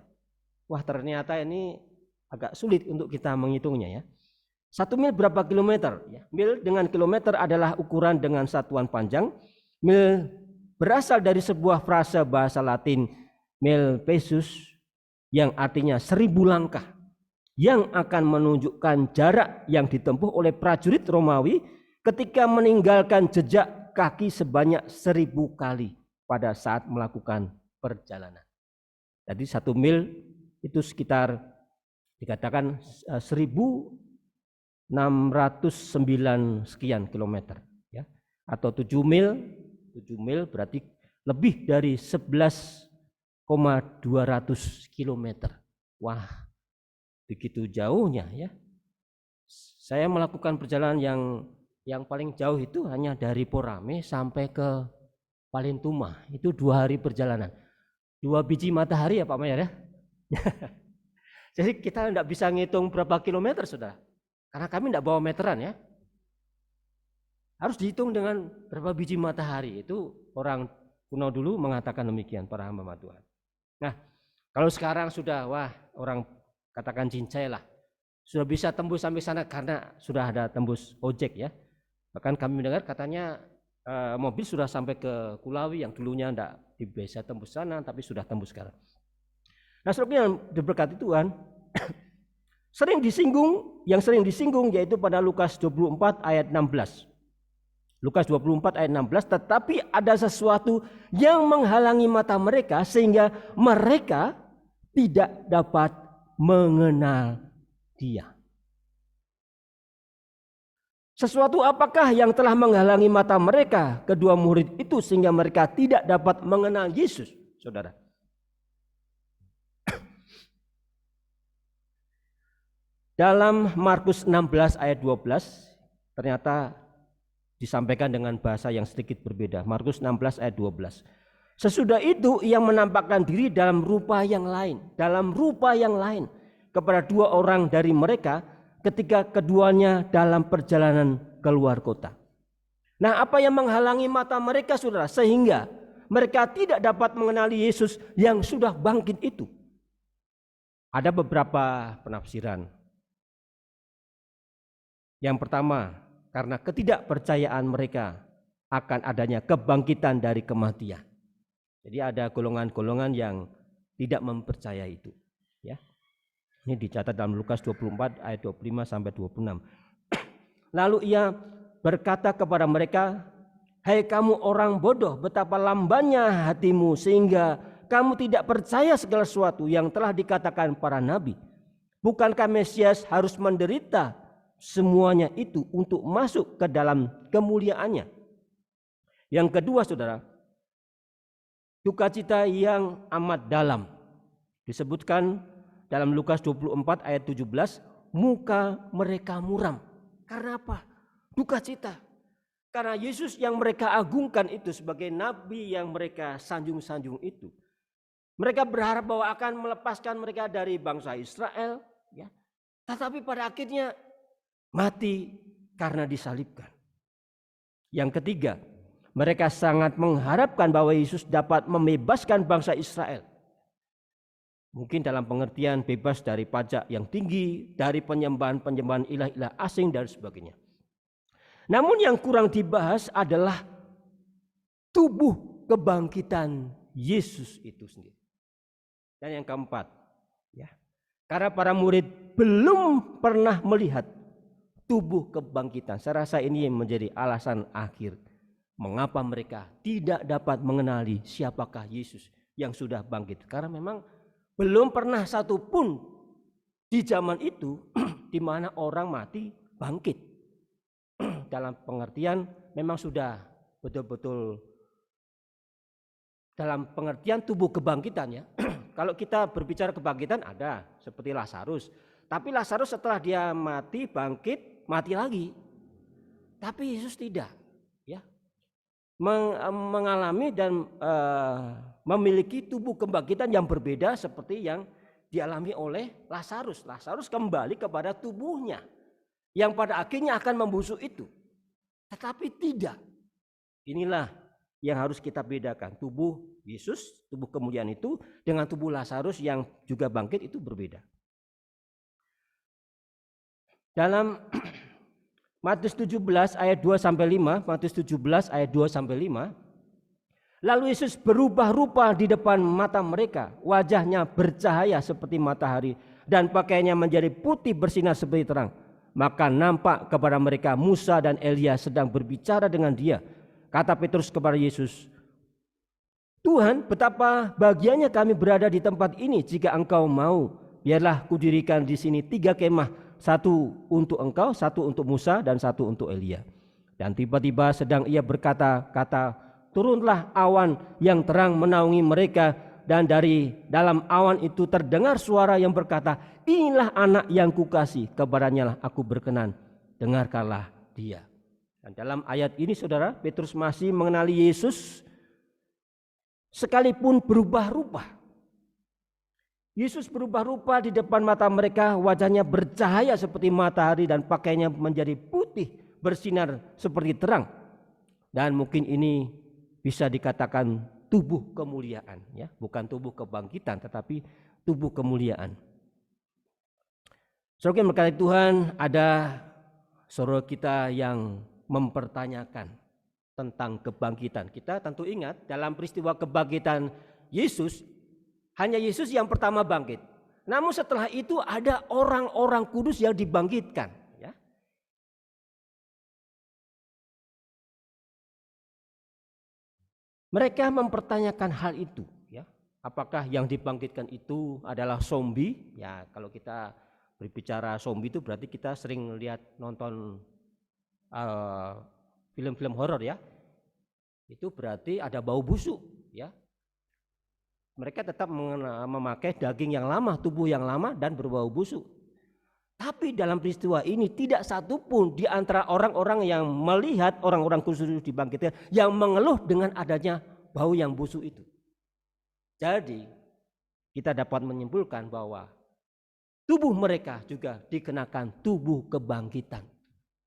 Wah, ternyata ini agak sulit untuk kita menghitungnya ya. 1 mil berapa kilometer? Ya, mil dengan kilometer adalah ukuran dengan satuan panjang. Mil berasal dari sebuah frase bahasa Latin mil pesus yang artinya 1000 langkah, yang akan menunjukkan jarak yang ditempuh oleh prajurit Romawi ketika meninggalkan jejak kaki sebanyak 1000 kali pada saat melakukan perjalanan. Jadi 1 mil itu sekitar dikatakan 1000 609 sekian kilometer, ya, atau 7 mil berarti lebih dari 11,200 kilometer. Wah, begitu jauhnya ya. Saya melakukan perjalanan yang paling jauh itu hanya dari Porame sampai ke Palentuma, itu 2 hari perjalanan. 2 biji matahari ya Pak Mayor ya. Jadi kita tidak bisa ngitung berapa kilometer saudara, karena kami tidak bawa meteran ya. Harus dihitung dengan berapa biji matahari, itu orang kuno dulu mengatakan demikian, para hamba Tuhan. Nah, kalau sekarang sudah, wah, orang katakan cincai lah, sudah bisa tembus sampai sana karena sudah ada tembus ojek ya. Bahkan kami mendengar katanya mobil sudah sampai ke Kulawi yang dulunya tidak bisa tembus sana, tapi sudah tembus sekarang. Nah, saudara yang diberkati Tuhan, yang sering disinggung yaitu pada Lukas 24 ayat 16. Lukas 24 ayat 16, tetapi ada sesuatu yang menghalangi mata mereka sehingga mereka tidak dapat mengenal Dia. Sesuatu apakah yang telah menghalangi mata mereka, kedua murid itu, sehingga mereka tidak dapat mengenal Yesus, saudara? Dalam Markus 16 ayat 12 ternyata disampaikan dengan bahasa yang sedikit berbeda. Markus 16 ayat 12. Sesudah itu ia menampakkan diri dalam rupa yang lain, kepada 2 orang dari mereka ketika keduanya dalam perjalanan keluar kota. Nah, apa yang menghalangi mata mereka saudara sehingga mereka tidak dapat mengenali Yesus yang sudah bangkit itu? Ada beberapa penafsiran. Yang pertama, karena ketidakpercayaan mereka akan adanya kebangkitan dari kematian. Jadi ada golongan-golongan yang tidak mempercayai itu. Ya, ini dicatat dalam Lukas 24 ayat 25 sampai 26. Lalu ia berkata kepada mereka, "Hai kamu orang bodoh, betapa lambannya hatimu sehingga kamu tidak percaya segala sesuatu yang telah dikatakan para nabi. Bukankah Mesias harus menderita semuanya itu untuk masuk ke dalam kemuliaannya?" Yang kedua saudara, sukacita yang amat dalam. Disebutkan dalam Lukas 24 ayat 17, muka mereka muram. Karena apa? Sukacita. Karena Yesus yang mereka agungkan itu sebagai nabi yang mereka sanjung-sanjung itu. Mereka berharap bahwa akan melepaskan mereka dari bangsa Israel, ya. Tetapi pada akhirnya mati karena disalibkan. Yang ketiga, mereka sangat mengharapkan bahwa Yesus dapat membebaskan bangsa Israel. Mungkin dalam pengertian bebas dari pajak yang tinggi, dari penyembahan-penyembahan ilah-ilah asing dan sebagainya. Namun yang kurang dibahas adalah tubuh kebangkitan Yesus itu sendiri. Dan yang keempat, ya, karena para murid belum pernah melihat tubuh kebangkitan. Saya rasa ini menjadi alasan akhir mengapa mereka tidak dapat mengenali siapakah Yesus yang sudah bangkit. Karena memang belum pernah satupun di zaman itu di mana orang mati bangkit. Dalam pengertian memang sudah betul-betul dalam pengertian tubuh kebangkitan ya. Kalau kita berbicara kebangkitan ada seperti Lazarus. Tapi Lazarus setelah dia mati bangkit mati lagi. Tapi Yesus tidak, ya, mengalami dan memiliki tubuh kebangkitan yang berbeda seperti yang dialami oleh Lazarus. Lazarus kembali kepada tubuhnya yang pada akhirnya akan membusuk itu. Tetapi tidak. Inilah yang harus kita bedakan. Tubuh Yesus, tubuh kemuliaan itu dengan tubuh Lazarus yang juga bangkit itu berbeda. Dalam Matius 17 ayat 2 sampai 5, Matius 17 ayat 2 sampai 5. Lalu Yesus berubah rupa di depan mata mereka, wajahnya bercahaya seperti matahari dan pakaiannya menjadi putih bersinar seperti terang. Maka nampak kepada mereka Musa dan Elia sedang berbicara dengan dia. Kata Petrus kepada Yesus, "Tuhan, betapa bahagianya kami berada di tempat ini. Jika engkau mau, biarlah kudirikan di sini 3 kemah, satu untuk engkau, satu untuk Musa, dan satu untuk Elia. Dan tiba-tiba sedang ia berkata-kata, turunlah awan yang terang menaungi mereka, dan dari dalam awan itu terdengar suara yang berkata, inilah anak yang kukasihi, kepadanya lah aku berkenan, dengarkanlah dia. Dan dalam ayat ini saudara, Petrus masih mengenali Yesus sekalipun berubah rupa. Yesus berubah rupa di depan mata mereka, wajahnya bercahaya seperti matahari dan pakaiannya menjadi putih bersinar seperti terang. Dan mungkin ini bisa dikatakan tubuh kemuliaan, ya, bukan tubuh kebangkitan tetapi tubuh kemuliaan. Saudara yang berkata Tuhan, ada saudara kita yang mempertanyakan tentang kebangkitan. Kita tentu ingat dalam peristiwa kebangkitan Yesus, hanya Yesus yang pertama bangkit. Namun setelah itu ada orang-orang kudus yang dibangkitkan. Ya. Mereka mempertanyakan hal itu. Ya. Apakah yang dibangkitkan itu adalah zombie? Ya, kalau kita berbicara zombie itu berarti kita sering lihat nonton film-film horor, ya. Itu berarti ada bau busuk, ya. Mereka tetap memakai daging yang lama, tubuh yang lama dan berbau busuk. Tapi dalam peristiwa ini tidak satupun di antara orang-orang yang melihat orang-orang kudus dibangkitkan yang mengeluh dengan adanya bau yang busuk itu. Jadi kita dapat menyimpulkan bahwa tubuh mereka juga dikenakan tubuh kebangkitan.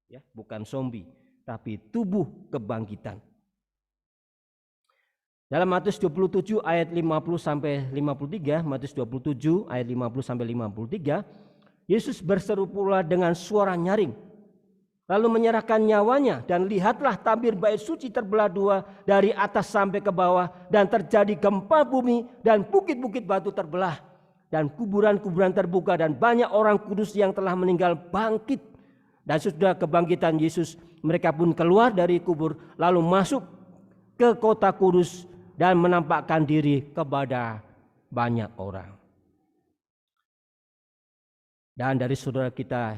Ya, bukan zombie, tapi tubuh kebangkitan. Dalam Matius 27 ayat 50 sampai 53, Matius 27 ayat 50 sampai 53, Yesus berseru pula dengan suara nyaring, lalu menyerahkan nyawanya, dan lihatlah tabir bait suci terbelah dua dari atas sampai ke bawah, dan terjadi gempa bumi, dan bukit-bukit batu terbelah, dan kuburan-kuburan terbuka, dan banyak orang kudus yang telah meninggal bangkit. Dan sudah kebangkitan Yesus, mereka pun keluar dari kubur, lalu masuk ke kota kudus dan menampakkan diri kepada banyak orang. Dan dari saudara kita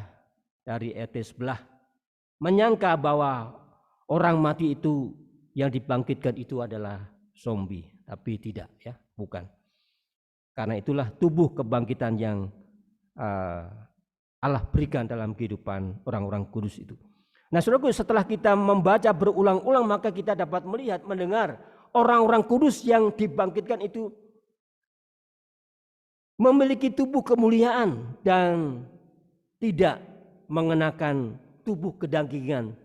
dari RT sebelah menyangka bahwa orang mati itu yang dibangkitkan itu adalah zombie, tapi tidak, ya, bukan. Karena itulah tubuh kebangkitan yang Allah berikan dalam kehidupan orang-orang kudus itu. Nah, saudaraku, setelah kita membaca berulang-ulang maka kita dapat melihat, mendengar orang-orang kudus yang dibangkitkan itu memiliki tubuh kemuliaan dan tidak mengenakan tubuh kedagingan,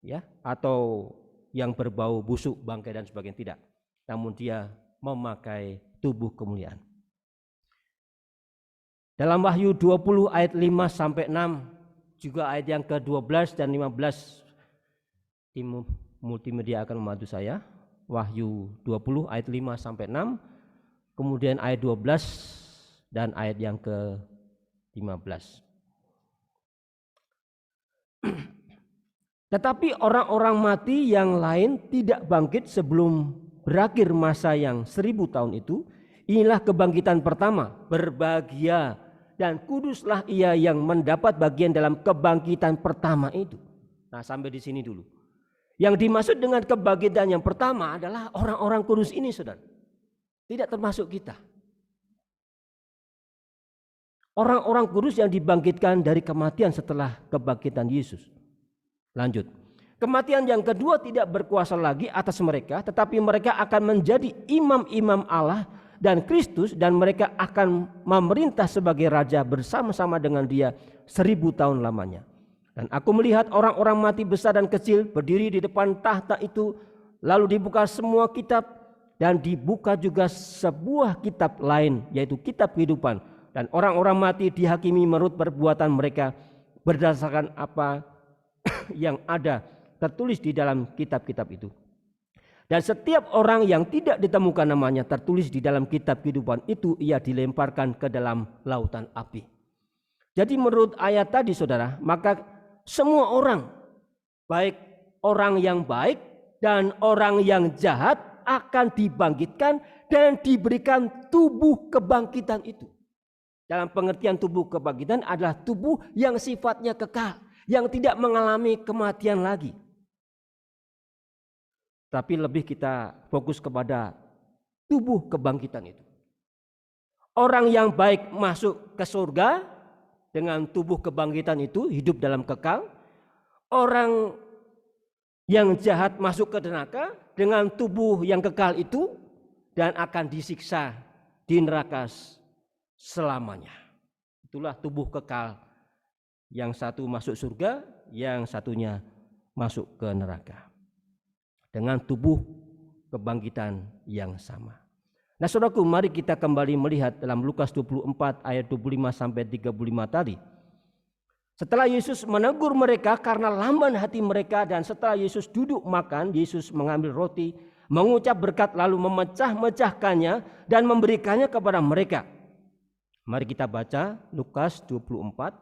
ya, atau yang berbau busuk, bangkai dan sebagainya, tidak. Namun dia memakai tubuh kemuliaan. Dalam Wahyu 20 ayat 5 sampai 6, juga ayat yang ke-12 dan 15, tim multimedia akan membantu saya. Wahyu 20 ayat 5 sampai 6, kemudian ayat 12 dan ayat yang ke-15. Tetapi orang-orang mati yang lain tidak bangkit sebelum berakhir masa yang 1000 tahun itu. Inilah kebangkitan pertama, berbahagia dan kuduslah ia yang mendapat bagian dalam kebangkitan pertama itu. Nah, sampai di sini dulu. Yang dimaksud dengan kebangkitan yang pertama adalah orang-orang kudus ini, saudara. Tidak termasuk kita. Orang-orang kudus yang dibangkitkan dari kematian setelah kebangkitan Yesus. Lanjut. Kematian yang kedua tidak berkuasa lagi atas mereka, tetapi mereka akan menjadi imam-imam Allah dan Kristus, dan mereka akan memerintah sebagai raja bersama-sama dengan Dia 1000 tahun lamanya. Dan aku melihat orang-orang mati besar dan kecil berdiri di depan tahta itu, lalu dibuka semua kitab, dan dibuka juga sebuah kitab lain, yaitu kitab kehidupan. Dan orang-orang mati dihakimi menurut perbuatan mereka berdasarkan apa yang ada tertulis di dalam kitab-kitab itu. Dan setiap orang yang tidak ditemukan namanya tertulis di dalam kitab kehidupan itu, ia dilemparkan ke dalam lautan api. Jadi menurut ayat tadi, saudara, maka semua orang, baik orang yang baik dan orang yang jahat, akan dibangkitkan dan diberikan tubuh kebangkitan itu. dalam pengertian tubuh kebangkitan adalah tubuh yang sifatnya kekal, yang tidak mengalami kematian lagi. Tapi lebih kita fokus kepada tubuh kebangkitan itu. Orang yang baik masuk ke surga dengan tubuh kebangkitan itu, hidup dalam kekal. Orang yang jahat masuk ke neraka dengan tubuh yang kekal itu dan akan disiksa di neraka selamanya. Itulah tubuh kekal. Yang satu masuk surga, yang satunya masuk ke neraka. Dengan tubuh kebangkitan yang sama. Nah saudaraku, mari kita kembali melihat dalam Lukas 24 ayat 25 sampai 35 tadi. Setelah Yesus menegur mereka karena lamban hati mereka, dan setelah Yesus duduk makan, Yesus mengambil roti, mengucap berkat lalu memecah-mecahkannya dan memberikannya kepada mereka. Mari kita baca Lukas 24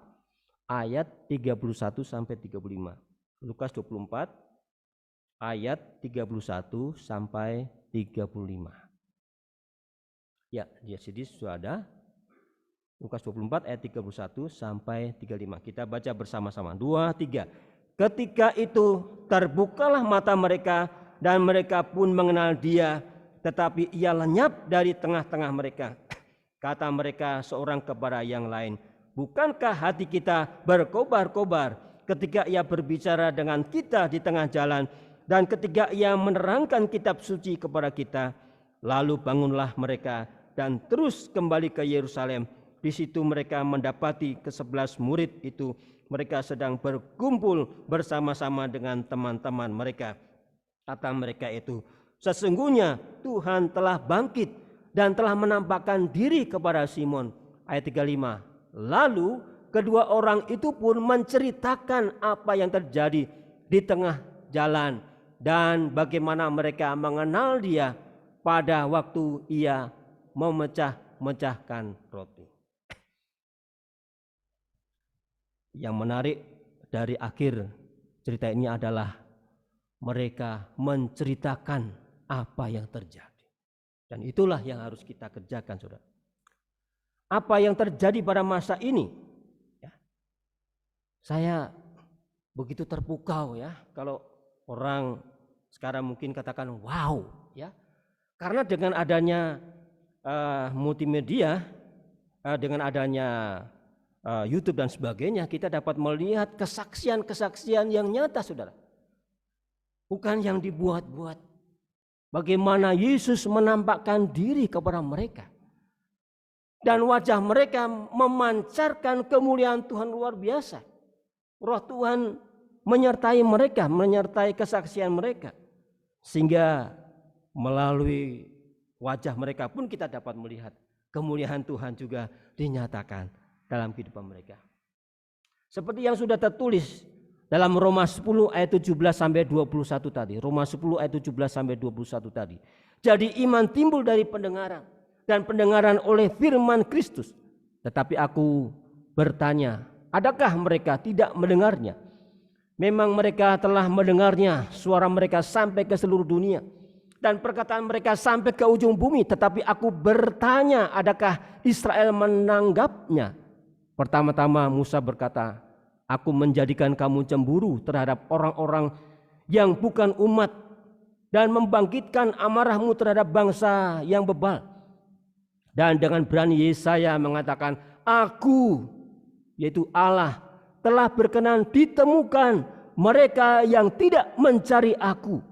ayat 31 sampai 35. Lukas 24 ayat 31 sampai 35. Ya, di sini sudah ada. Lukas 24 ayat 31 sampai 35. Kita baca bersama-sama. 2, 3. Ketika itu terbukalah mata mereka dan mereka pun mengenal Dia, tetapi Ia lenyap dari tengah-tengah mereka. Kata mereka seorang kepada yang lain, bukankah hati kita berkobar-kobar ketika Ia berbicara dengan kita di tengah jalan dan ketika Ia menerangkan kitab suci kepada kita? Lalu bangunlah mereka dan terus kembali ke Yerusalem. Di situ mereka mendapati ke-11 murid itu. Mereka sedang berkumpul bersama-sama dengan teman-teman mereka. Kata mereka itu, sesungguhnya Tuhan telah bangkit dan telah menampakkan diri kepada Simon. Ayat 35. Lalu kedua orang itu pun menceritakan apa yang terjadi di tengah jalan dan bagaimana mereka mengenal Dia pada waktu Ia memecah-mecahkan roti. Yang menarik dari akhir cerita ini adalah mereka menceritakan apa yang terjadi. Dan itulah yang harus kita kerjakan, saudara. Apa yang terjadi pada masa ini, ya, saya begitu terpukau ya kalau orang sekarang mungkin katakan wow, ya, karena dengan adanya multimedia, dengan adanya YouTube dan sebagainya, kita dapat melihat kesaksian-kesaksian yang nyata, saudara. Bukan yang dibuat-buat. Bagaimana Yesus menampakkan diri kepada mereka. Dan wajah mereka memancarkan kemuliaan Tuhan luar biasa. Roh Tuhan menyertai mereka, menyertai kesaksian mereka. Sehingga melalui wajah mereka pun kita dapat melihat kemuliaan Tuhan juga dinyatakan dalam kehidupan mereka. Seperti yang sudah tertulis dalam Roma 10 ayat 17 sampai 21 tadi. Roma 10 ayat 17 sampai 21 tadi. Jadi iman timbul dari pendengaran, dan pendengaran oleh firman Kristus. Tetapi aku bertanya, adakah mereka tidak mendengarnya? Memang mereka telah mendengarnya, suara mereka sampai ke seluruh dunia, dan perkataan mereka sampai ke ujung bumi. Tetapi aku bertanya, adakah Israel menanggapnya? Pertama-tama Musa berkata, aku menjadikan kamu cemburu terhadap orang-orang yang bukan umat dan membangkitkan amarahmu terhadap bangsa yang bebal. Dan dengan berani Yesaya mengatakan, aku, yaitu Allah, telah berkenan ditemukan mereka yang tidak mencari aku.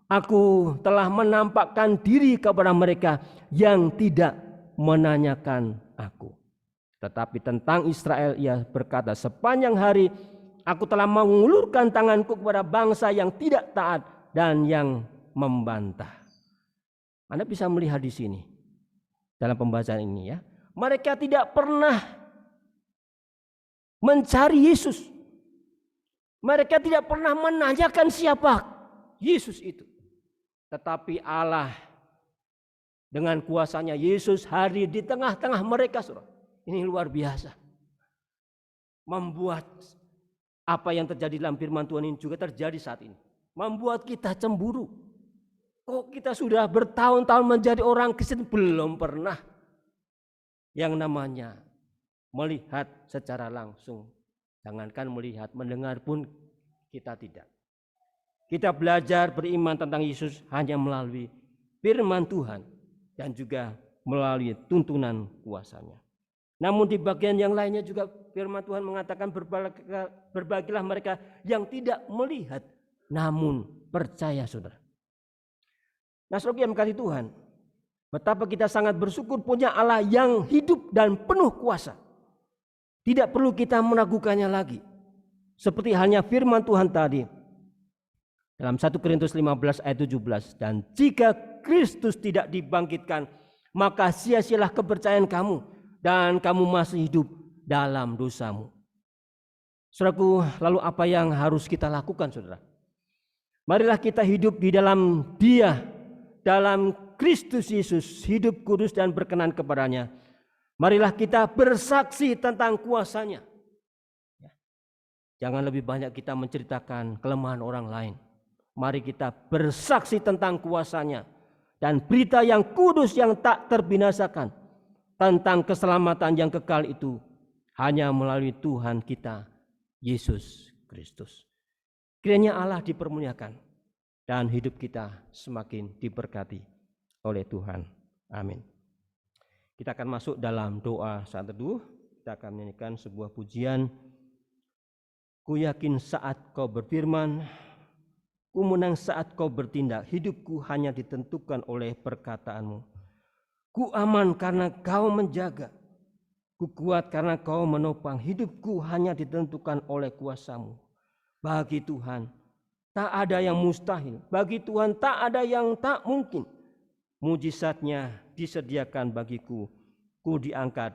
Aku telah menampakkan diri kepada mereka yang tidak menanyakan aku. Tetapi tentang Israel ia berkata, sepanjang hari aku telah mengulurkan tanganku kepada bangsa yang tidak taat dan yang membantah. Anda bisa melihat di sini dalam pembacaan ini ya. Mereka tidak pernah mencari Yesus. Mereka tidak pernah menanyakan siapa Yesus itu. Tetapi Allah dengan kuasanya Yesus hadir di tengah-tengah mereka, saudara. Ini luar biasa. Membuat apa yang terjadi dalam firman Tuhan ini juga terjadi saat ini. Membuat kita cemburu. Kok kita sudah bertahun-tahun menjadi orang Kristen belum pernah yang namanya melihat secara langsung. Jangankan melihat, mendengar pun kita tidak. Kita belajar beriman tentang Yesus hanya melalui firman Tuhan dan juga melalui tuntunan kuasa-Nya. Namun di bagian yang lainnya juga firman Tuhan mengatakan berbahagialah mereka yang tidak melihat namun percaya, saudara. Nah, saudara yang kasih Tuhan, betapa kita sangat bersyukur punya Allah yang hidup dan penuh kuasa. Tidak perlu kita meragukannya lagi. Seperti halnya firman Tuhan tadi dalam 1 Korintus 15 ayat 17. Dan jika Kristus tidak dibangkitkan, maka sia-sialah kepercayaan kamu dan kamu masih hidup dalam dosamu. Saudaraku, lalu apa yang harus kita lakukan, saudara? Marilah kita hidup di dalam Dia, dalam Kristus Yesus, hidup kudus dan berkenan kepadanya. Marilah kita bersaksi tentang kuasa-Nya. Jangan lebih banyak kita menceritakan kelemahan orang lain. Mari kita bersaksi tentang kuasa-Nya dan berita yang kudus yang tak terbinasakan tentang keselamatan yang kekal itu hanya melalui Tuhan kita, Yesus Kristus. Kiranya Allah dipermuliakan dan hidup kita semakin diberkati oleh Tuhan. Amin. Kita akan masuk dalam doa saat teduh. Kita akan menyanyikan sebuah pujian. Ku yakin saat kau berfirman, ku menang saat kau bertindak. Hidupku hanya ditentukan oleh perkataanmu. Ku aman karena kau menjaga. Ku kuat karena kau menopang. Hidupku hanya ditentukan oleh kuasamu. Bagi Tuhan tak ada yang mustahil. Bagi Tuhan tak ada yang tak mungkin. Mujizatnya disediakan bagiku. Ku diangkat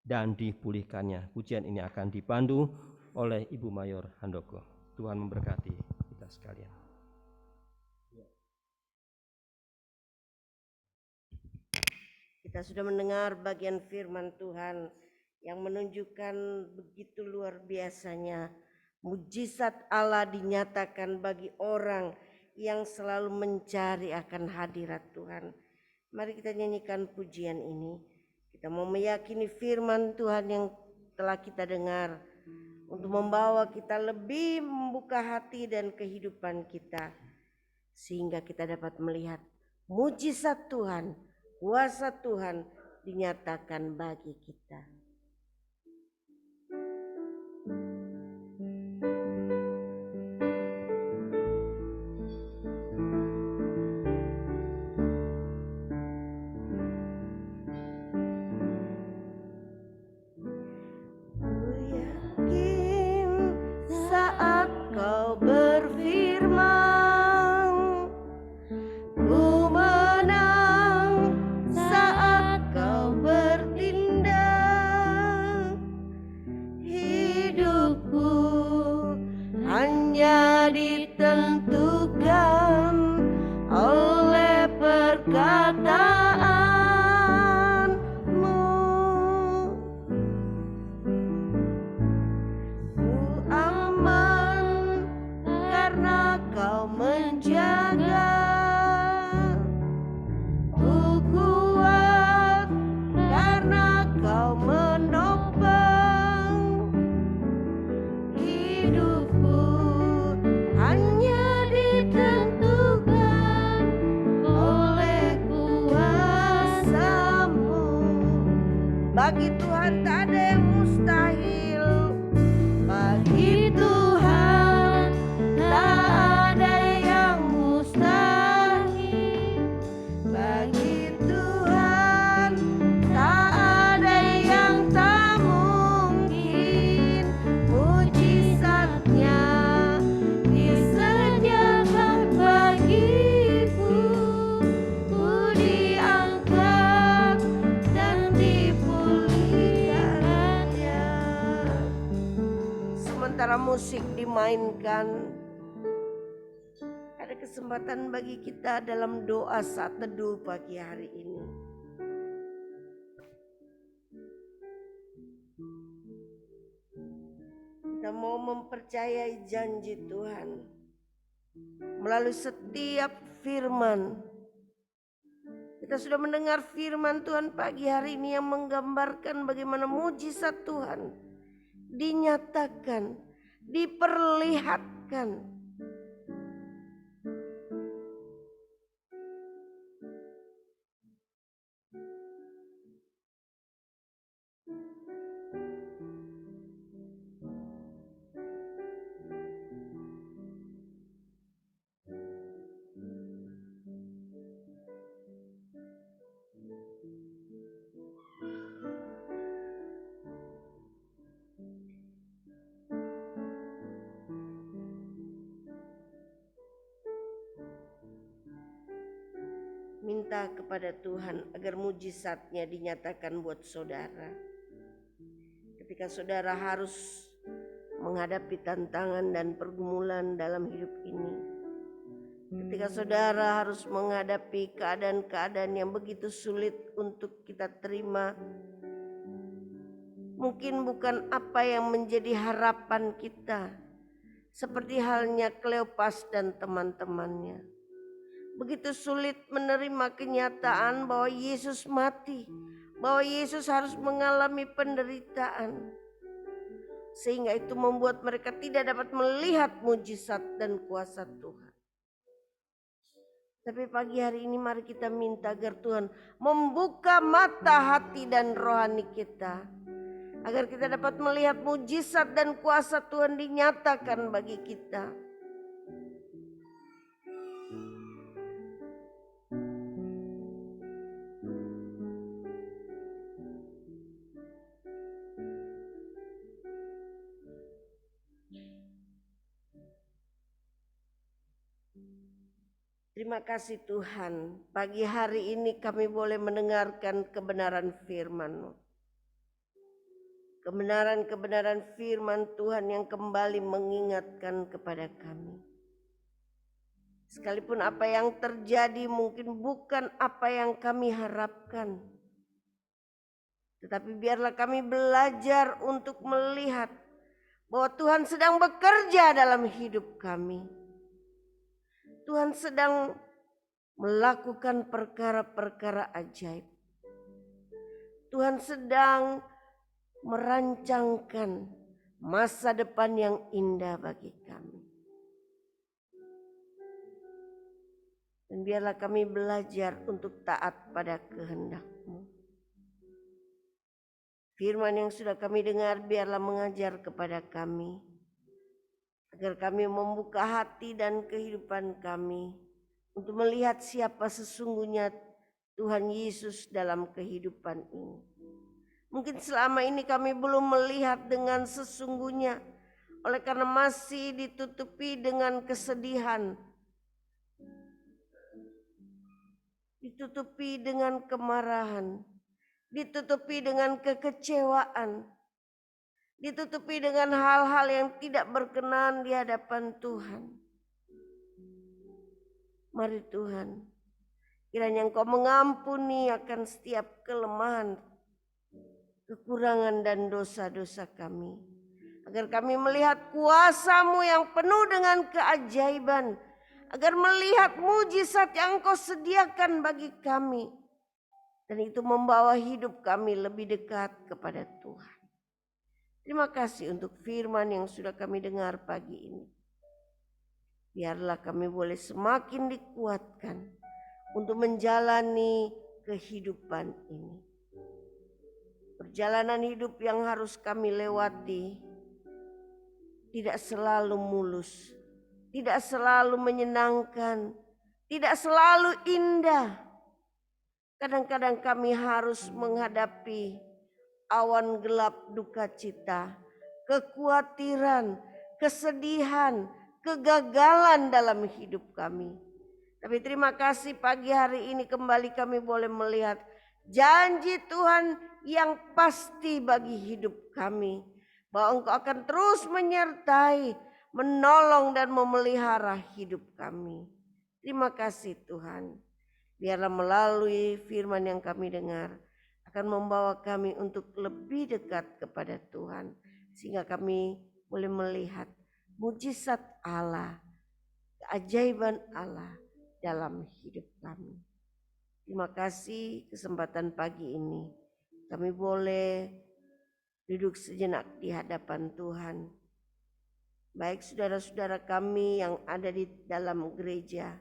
dan dipulihkannya. Pujian ini akan dipandu oleh Ibu Mayor Handoko. Tuhan memberkati kita sekalian. Kita sudah mendengar bagian firman Tuhan yang menunjukkan begitu luar biasanya mujizat Allah dinyatakan bagi orang yang selalu mencari akan hadirat Tuhan. Mari kita nyanyikan pujian ini. Kita mau meyakini firman Tuhan yang telah kita dengar untuk membawa kita lebih membuka hati dan kehidupan kita sehingga kita dapat melihat mujizat Tuhan, kuasa Tuhan dinyatakan bagi kita. Bagi Tuhan tak ada yang mustahil. Bagi Tuhan tak ada yang mustahil. Bagi Tuhan tak ada yang tak mungkin. Mujizatnya disediakan bagiku. Ku diangkat dan sementara musik dimainkan, ada kesempatan bagi kita dalam doa saat teduh pagi hari ini. Kita mau mempercayai janji Tuhan melalui setiap firman Kita sudah mendengar firman Tuhan pagi hari ini yang menggambarkan bagaimana mujizat Tuhan dinyatakan, diperlihatkan. Minta kepada Tuhan agar mujizatnya dinyatakan buat saudara. Ketika saudara harus menghadapi tantangan dan pergumulan dalam hidup ini. Ketika saudara harus menghadapi keadaan-keadaan yang begitu sulit untuk kita terima. Mungkin bukan apa yang menjadi harapan kita. Seperti halnya Kleopas dan teman-temannya. Begitu sulit menerima kenyataan bahwa Yesus mati, bahwa Yesus harus mengalami penderitaan, sehingga itu membuat mereka tidak dapat melihat mujizat dan kuasa Tuhan. Tapi pagi hari ini mari kita minta agar Tuhan membuka mata hati dan rohani kita, agar kita dapat melihat mujizat dan kuasa Tuhan dinyatakan bagi kita. Terima kasih Tuhan, pagi hari ini kami boleh mendengarkan kebenaran firman-Mu. Kebenaran-kebenaran firman Tuhan yang kembali mengingatkan kepada kami. Sekalipun apa yang terjadi mungkin bukan apa yang kami harapkan. Tetapi biarlah kami belajar untuk melihat bahwa Tuhan sedang bekerja dalam hidup kami. Tuhan sedang melakukan perkara-perkara ajaib. Tuhan sedang merancangkan masa depan yang indah bagi kami. Dan biarlah kami belajar untuk taat pada kehendak-Mu. Firman yang sudah kami dengar biarlah mengajar kepada kami. Agar kami membuka hati dan kehidupan kami untuk melihat siapa sesungguhnya Tuhan Yesus dalam kehidupan ini. Mungkin selama ini kami belum melihat dengan sesungguhnya oleh karena masih ditutupi dengan kesedihan, ditutupi dengan kemarahan, ditutupi dengan kekecewaan, ditutupi dengan hal-hal yang tidak berkenan di hadapan Tuhan. Mari Tuhan, kiranya Engkau mengampuni akan setiap kelemahan, kekurangan dan dosa-dosa kami. Agar kami melihat kuasa-Mu yang penuh dengan keajaiban. Agar melihat mujizat yang Engkau sediakan bagi kami. Dan itu membawa hidup kami lebih dekat kepada Tuhan. Terima kasih untuk firman yang sudah kami dengar pagi ini. Biarlah kami boleh semakin dikuatkan untuk menjalani kehidupan ini. Perjalanan hidup yang harus kami lewati tidak selalu mulus, tidak selalu menyenangkan, tidak selalu indah. Kadang-kadang kami harus menghadapi awan gelap duka cita, kekhawatiran, kesedihan, kegagalan dalam hidup kami. Tapi terima kasih pagi hari ini kembali kami boleh melihat janji Tuhan yang pasti bagi hidup kami. Bahwa Engkau akan terus menyertai, menolong dan memelihara hidup kami. Terima kasih Tuhan. Biarlah melalui firman yang kami dengar akan membawa kami untuk lebih dekat kepada Tuhan. Sehingga kami boleh melihat mujizat Allah, keajaiban Allah dalam hidup kami. Terima kasih kesempatan pagi ini. Kami boleh duduk sejenak di hadapan Tuhan. Baik saudara-saudara kami yang ada di dalam gereja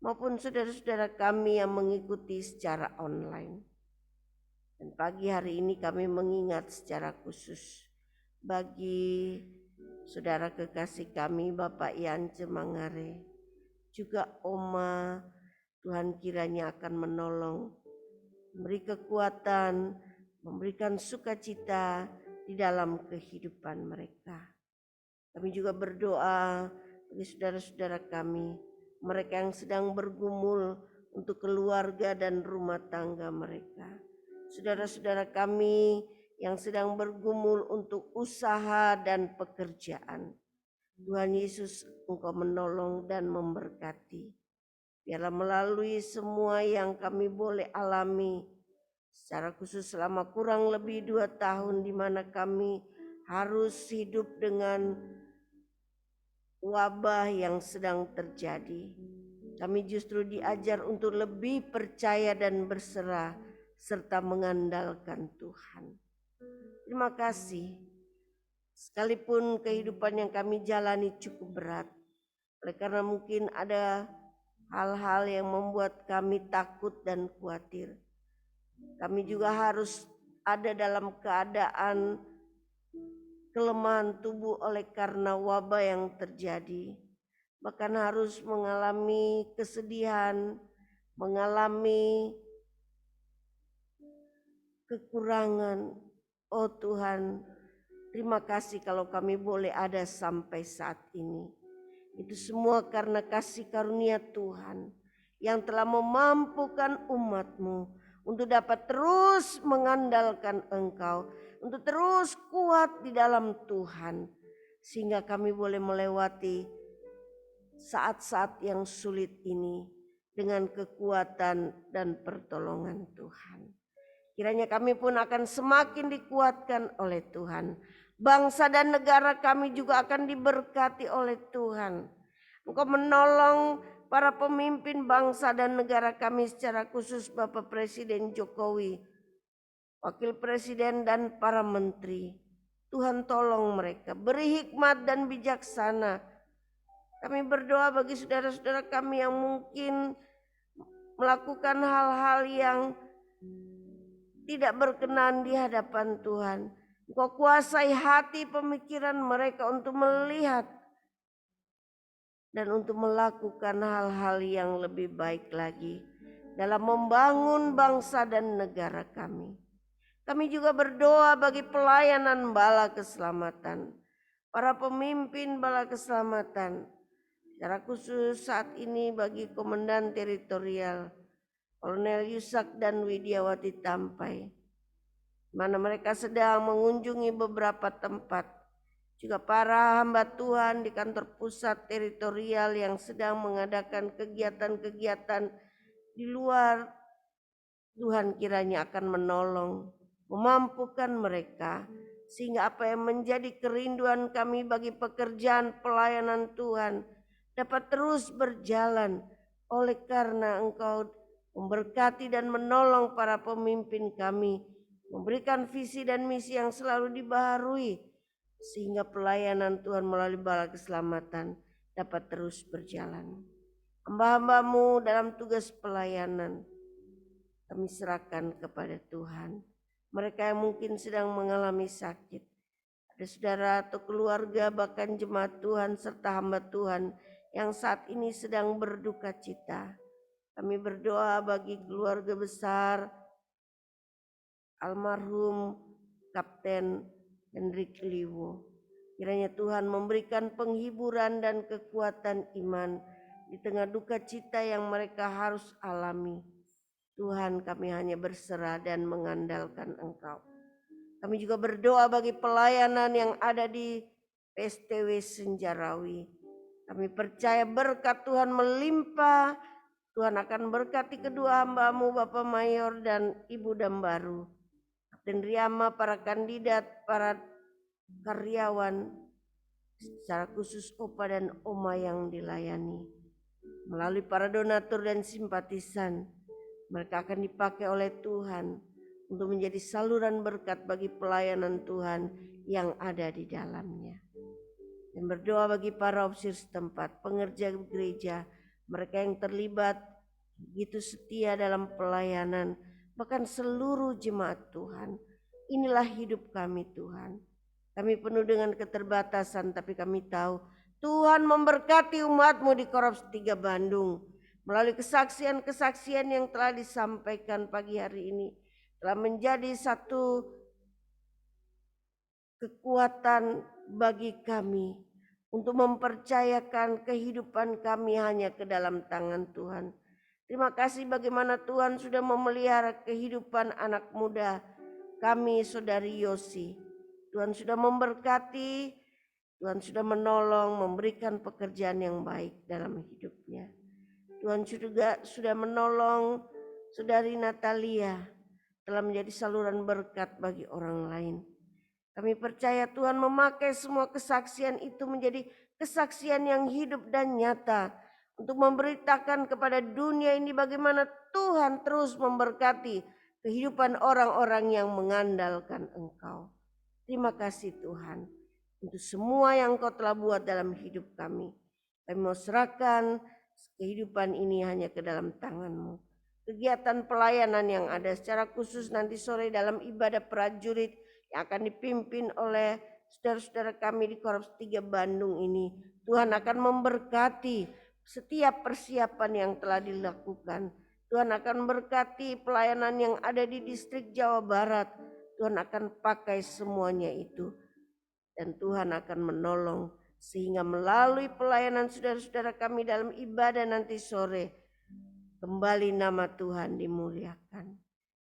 maupun saudara-saudara kami yang mengikuti secara online. Dan pagi hari ini kami mengingat secara khusus bagi saudara kekasih kami Bapak Yance Mangare, juga Oma. Tuhan kiranya akan menolong, memberi kekuatan, memberikan sukacita di dalam kehidupan mereka. Kami juga berdoa bagi saudara-saudara kami, mereka yang sedang bergumul untuk keluarga dan rumah tangga mereka. Saudara-saudara kami yang sedang bergumul untuk usaha dan pekerjaan. Tuhan Yesus, Engkau menolong dan memberkati. Biarlah melalui semua yang kami boleh alami, secara khusus selama kurang lebih 2 tahun di mana kami harus hidup dengan wabah yang sedang terjadi. Kami justru diajar untuk lebih percaya dan berserah serta mengandalkan Tuhan. Terima kasih. Sekalipun kehidupan yang kami jalani cukup berat, oleh karena mungkin ada hal-hal yang membuat kami takut dan khawatir. Kami juga harus ada dalam keadaan kelemahan tubuh oleh karena wabah yang terjadi. Bahkan harus mengalami kesedihan, mengalami kekurangan. Oh Tuhan, terima kasih kalau kami boleh ada sampai saat ini. Itu semua karena kasih karunia Tuhan yang telah memampukan umat-Mu untuk dapat terus mengandalkan Engkau, untuk terus kuat di dalam Tuhan, sehingga kami boleh melewati saat-saat yang sulit ini dengan kekuatan dan pertolongan Tuhan. Kiranya kami pun akan semakin dikuatkan oleh Tuhan. Bangsa dan negara kami juga akan diberkati oleh Tuhan. Engkau menolong para pemimpin bangsa dan negara kami, secara khusus Bapak Presiden Jokowi, Wakil Presiden dan para menteri. Tuhan tolong mereka, beri hikmat dan bijaksana. Kami berdoa bagi saudara-saudara kami yang mungkin melakukan hal-hal yang tidak berkenan di hadapan Tuhan. Engkau kuasai hati pemikiran mereka untuk melihat dan untuk melakukan hal-hal yang lebih baik lagi dalam membangun bangsa dan negara kami. Kami juga berdoa bagi pelayanan bala keselamatan, para pemimpin bala keselamatan, secara khusus saat ini bagi Komandan Teritorial Kolonel Yusak dan Widiawati Tampai, mana mereka sedang mengunjungi beberapa tempat, juga para hamba Tuhan di kantor pusat teritorial yang sedang mengadakan kegiatan-kegiatan di luar. Tuhan kiranya akan menolong, memampukan mereka, sehingga apa yang menjadi kerinduan kami bagi pekerjaan pelayanan Tuhan dapat terus berjalan, oleh karena Engkau memberkati dan menolong para pemimpin kami, memberikan visi dan misi yang selalu dibaharui, sehingga pelayanan Tuhan melalui bala keselamatan dapat terus berjalan. Hamba-Hamba-Mu dalam tugas pelayanan kami serahkan kepada Tuhan. Mereka yang mungkin sedang mengalami sakit, ada saudara atau keluarga, bahkan jemaat Tuhan serta hamba Tuhan yang saat ini sedang berduka cita. Kami berdoa bagi keluarga besar almarhum Kapten Hendrik Liwo. Kiranya Tuhan memberikan penghiburan dan kekuatan iman di tengah duka cita yang mereka harus alami. Tuhan, kami hanya berserah dan mengandalkan Engkau. Kami juga berdoa bagi pelayanan yang ada di PSTW Senjarawi. Kami percaya berkat Tuhan melimpah. Tuhan akan berkati kedua hamba-Mu, Bapak Mayor dan Ibu Dambaru, Kapten Riyama, para kandidat, para karyawan, secara khusus Opa dan Oma yang dilayani, melalui para donatur dan simpatisan. Mereka akan dipakai oleh Tuhan untuk menjadi saluran berkat bagi pelayanan Tuhan yang ada di dalamnya. Dan berdoa bagi para opsir setempat, pengerja gereja, mereka yang terlibat begitu setia dalam pelayanan, bahkan seluruh jemaat Tuhan. Inilah hidup kami Tuhan. Kami penuh dengan keterbatasan, tapi kami tahu Tuhan memberkati umat-Mu di Korps 3 Bandung. Melalui kesaksian-kesaksian yang telah disampaikan pagi hari ini, telah menjadi satu kekuatan bagi kami untuk mempercayakan kehidupan kami hanya ke dalam tangan Tuhan. Terima kasih bagaimana Tuhan sudah memelihara kehidupan anak muda kami, Saudari Yosi. Tuhan sudah memberkati, Tuhan sudah menolong, memberikan pekerjaan yang baik dalam hidupnya. Tuhan juga sudah menolong Saudari Natalia, telah menjadi saluran berkat bagi orang lain. Kami percaya Tuhan memakai semua kesaksian itu menjadi kesaksian yang hidup dan nyata untuk memberitakan kepada dunia ini bagaimana Tuhan terus memberkati kehidupan orang-orang yang mengandalkan Engkau. Terima kasih Tuhan untuk semua yang Engkau telah buat dalam hidup kami. Kami mau serahkan kehidupan ini hanya ke dalam tangan-Mu. Kegiatan pelayanan yang ada secara khusus nanti sore dalam ibadah prajurit yang akan dipimpin oleh saudara-saudara kami di Korps 3 Bandung ini, Tuhan akan memberkati setiap persiapan yang telah dilakukan. Tuhan akan memberkati pelayanan yang ada di distrik Jawa Barat. Tuhan akan pakai semuanya itu. Dan Tuhan akan menolong sehingga melalui pelayanan saudara-saudara kami dalam ibadah nanti sore, kembali nama Tuhan dimuliakan.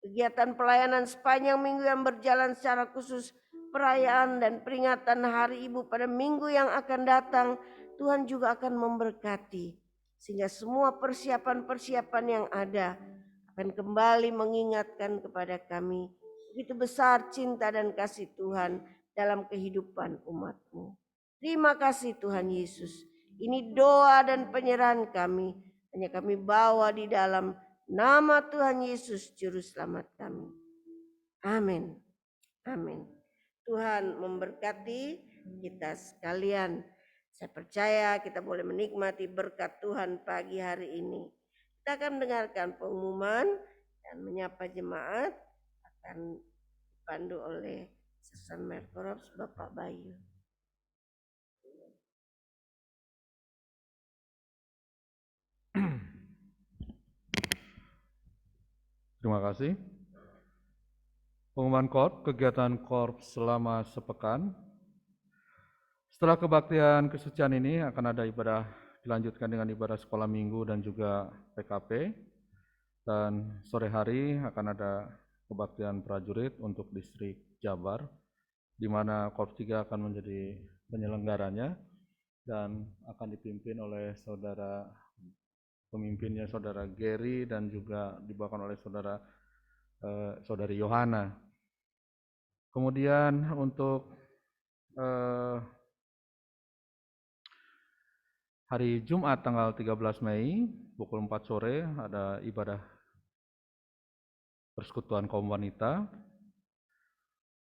Kegiatan pelayanan sepanjang minggu yang berjalan secara khusus perayaan dan peringatan Hari Ibu pada minggu yang akan datang, Tuhan juga akan memberkati. Sehingga semua persiapan-persiapan yang ada akan kembali mengingatkan kepada kami begitu besar cinta dan kasih Tuhan dalam kehidupan umat-Mu. Terima kasih Tuhan Yesus. Ini doa dan penyerahan kami. Hanya kami bawa di dalam nama Tuhan Yesus Juru Selamat kami. Amin. Amin. Tuhan memberkati kita sekalian. Saya percaya kita boleh menikmati berkat Tuhan pagi hari ini. Kita akan mendengarkan pengumuman dan menyapa jemaat. Akan dipandu oleh Sesan Merkorops Bapak Bayu. Terima kasih. Pengumuman kegiatan Korps selama sepekan. Setelah kebaktian kesucian ini akan ada ibadah dilanjutkan dengan ibadah sekolah minggu dan juga PKP. Dan sore hari akan ada kebaktian prajurit untuk distrik Jabar, di mana Korps 3 akan menjadi penyelenggaranya dan akan dipimpin oleh pemimpinnya Saudara Gary dan juga dibawakan oleh Saudari Yohana. Kemudian untuk hari Jumat tanggal 13 Mei pukul 4 sore ada ibadah persekutuan kaum wanita.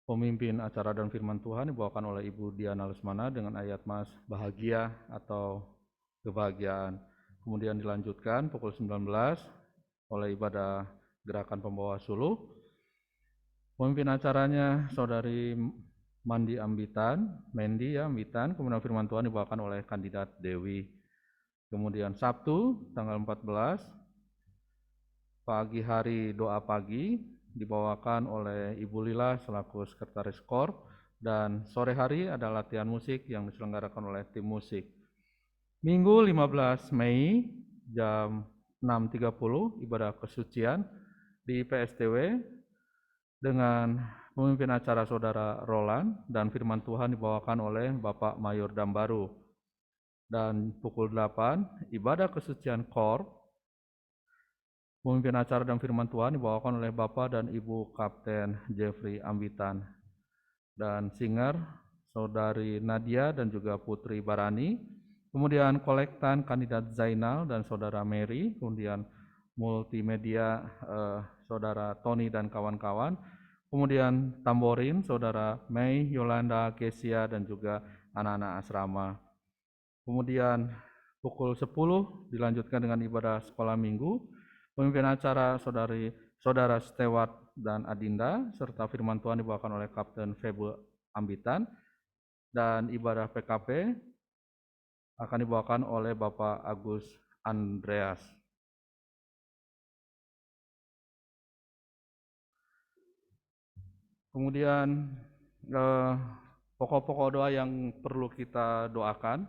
Pemimpin acara dan firman Tuhan dibawakan oleh Ibu Diana Lesmana dengan ayat Mas bahagia atau kebahagiaan. Kemudian dilanjutkan pukul 19 oleh ibadah gerakan pembawa suluh. Pemimpin acaranya Saudari Mendi Ambitan, kemudian firman Tuhan dibawakan oleh kandidat Dewi. Kemudian Sabtu tanggal 14 pagi hari doa pagi dibawakan oleh Ibu Lila selaku sekretaris Korps, dan sore hari ada latihan musik yang diselenggarakan oleh tim musik. Minggu 15 Mei jam 6.30 ibadah kesucian di PSTW dengan memimpin acara Saudara Roland dan firman Tuhan dibawakan oleh Bapak Mayor Dambaru. Dan pukul 8 ibadah kesucian Korps, memimpin acara dan firman Tuhan dibawakan oleh Bapak dan Ibu Kapten Jeffrey Ambitan. Dan singer Saudari Nadia dan juga Putri Barani. Kemudian kolektan kandidat Zainal dan Saudara Mary. Kemudian multimedia Saudara Tony dan kawan-kawan. Kemudian tamborin Saudara Mei, Yolanda, Kesia, dan juga anak-anak asrama. Kemudian pukul 10 dilanjutkan dengan ibadah sekolah minggu. Pemimpin acara Saudara Stewart dan Adinda, serta firman Tuhan dibawakan oleh Kapten Febe Ambitan. Dan ibadah PKP akan dibawakan oleh Bapak Agus Andreas. Kemudian pokok-pokok doa yang perlu kita doakan.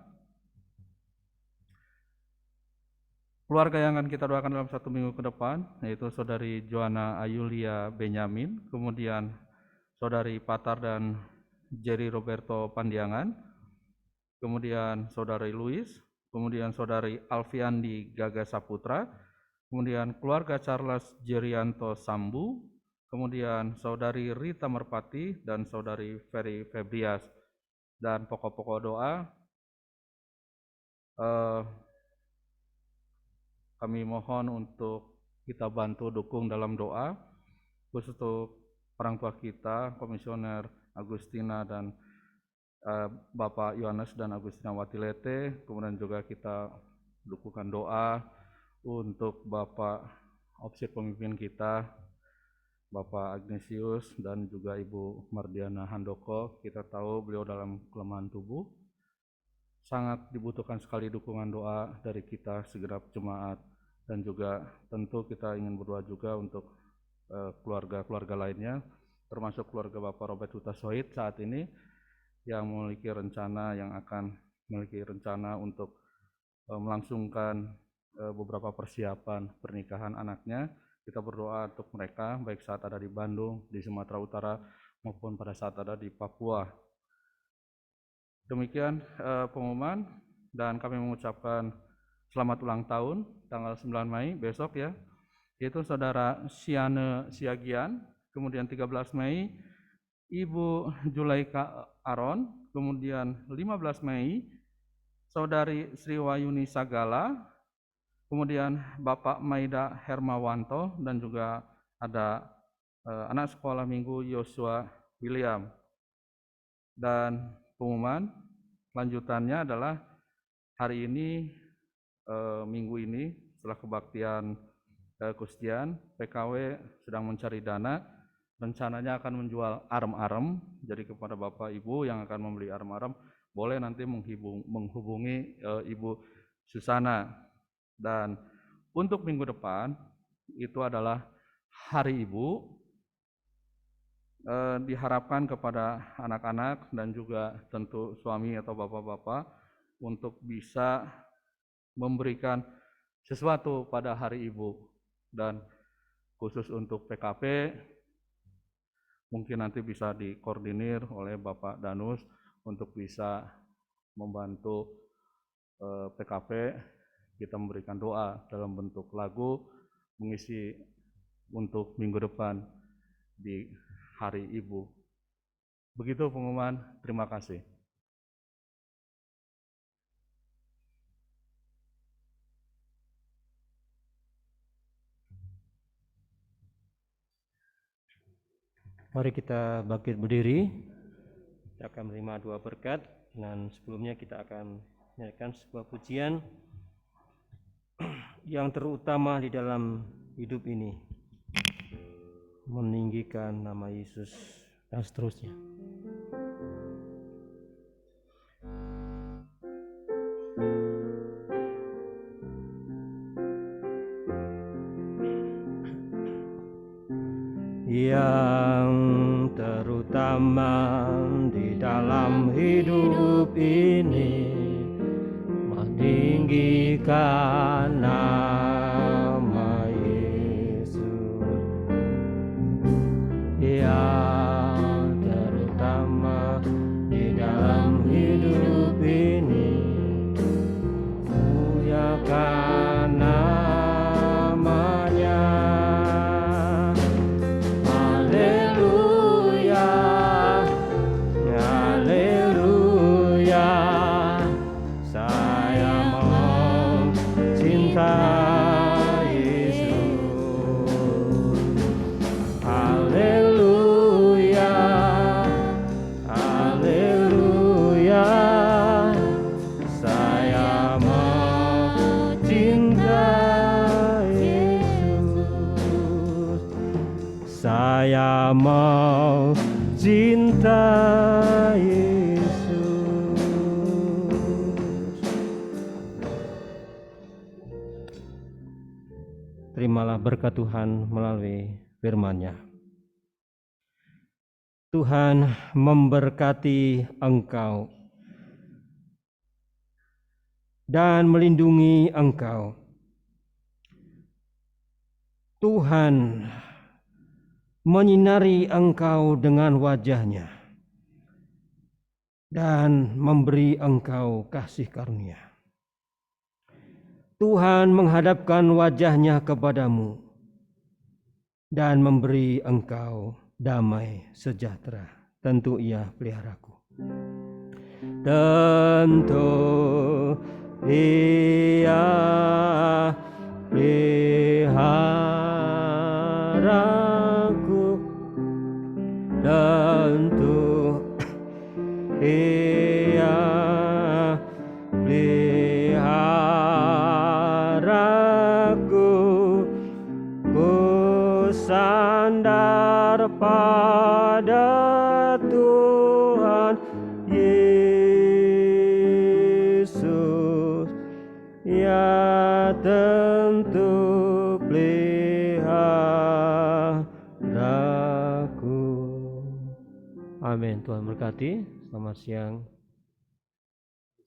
Keluarga yang akan kita doakan dalam 1 minggu ke depan, yaitu Saudari Joanna Ayulia Benyamin, kemudian Saudari Patar dan Jerry Roberto Pandiangan, kemudian Saudari Louis, kemudian Saudari Alfiandi Gaga Saputra, kemudian keluarga Charles Jerianto Sambu, kemudian Saudari Rita Merpati dan Saudari Ferry Febrias. Dan pokok-pokok doa kami mohon untuk kita bantu dukung dalam doa, khusus untuk orang tua kita, Komisioner Agustina dan Bapak Yohanes dan Agustina Watilete. Kemudian juga kita dukungan doa untuk Bapak Opsir pemimpin kita, Bapak Agnesius, dan juga Ibu Mardiana Handoko. Kita tahu beliau dalam kelemahan tubuh. Sangat dibutuhkan sekali dukungan doa dari kita segenap jemaat. Dan juga tentu kita ingin berdoa juga untuk keluarga-keluarga lainnya, termasuk keluarga Bapak Robert Huta Sohid saat ini yang memiliki rencana, untuk melangsungkan beberapa persiapan pernikahan anaknya. Kita berdoa untuk mereka baik saat ada di Bandung, di Sumatera Utara, maupun pada saat ada di Papua. Demikian pengumuman, dan kami mengucapkan selamat ulang tahun tanggal 9 Mei besok ya, yaitu Saudara Siane Siagian, kemudian 13 Mei Ibu Julaika Aron, kemudian 15 Mei Saudari Sriwayuni Sagala, kemudian Bapak Maida Hermawanto, dan juga ada anak sekolah minggu Yosua William. Dan pengumuman lanjutannya adalah hari ini, minggu ini setelah kebaktian Kustian, PKW sedang mencari dana, rencananya akan menjual arem-arem. Jadi kepada Bapak Ibu yang akan membeli arem-arem, boleh nanti menghubungi Ibu Susana. Dan untuk minggu depan itu adalah Hari Ibu, diharapkan kepada anak-anak dan juga tentu suami atau bapak-bapak untuk bisa memberikan sesuatu pada Hari Ibu. Dan khusus untuk PKP mungkin nanti bisa dikoordinir oleh Bapak Danus untuk bisa membantu PKP. Kita memberikan doa dalam bentuk lagu mengisi untuk minggu depan di Hari Ibu. Begitu pengumuman, terima kasih. Mari kita bangkit berdiri. Kita akan menerima dua berkat, dan sebelumnya kita akan menyanyikan sebuah pujian yang terutama di dalam hidup ini, meninggikan nama Yesus dan seterusnya. Yang terutama di dalam hidup ini, meninggikan nama Yesus. Yang terutama di dalam hidup ini, muliakan namanya. Haleluya, haleluya, saya mau cinta saya mau cinta Yesus. Terimalah berkat Tuhan melalui firman-Nya. Tuhan memberkati engkau dan melindungi engkau. Tuhan menyinari engkau dengan wajah-Nya dan memberi engkau kasih karunia. Tuhan menghadapkan wajah-Nya kepadamu dan memberi engkau damai sejahtera. Tentu Ia peliharaku. Tentu Ia peliharaku. Tentu Ia peliharaku. Ku sandar pada Tuhan Yesus, Ya tentu peliharaku. Amin. Tuhan berkati. Selamat siang.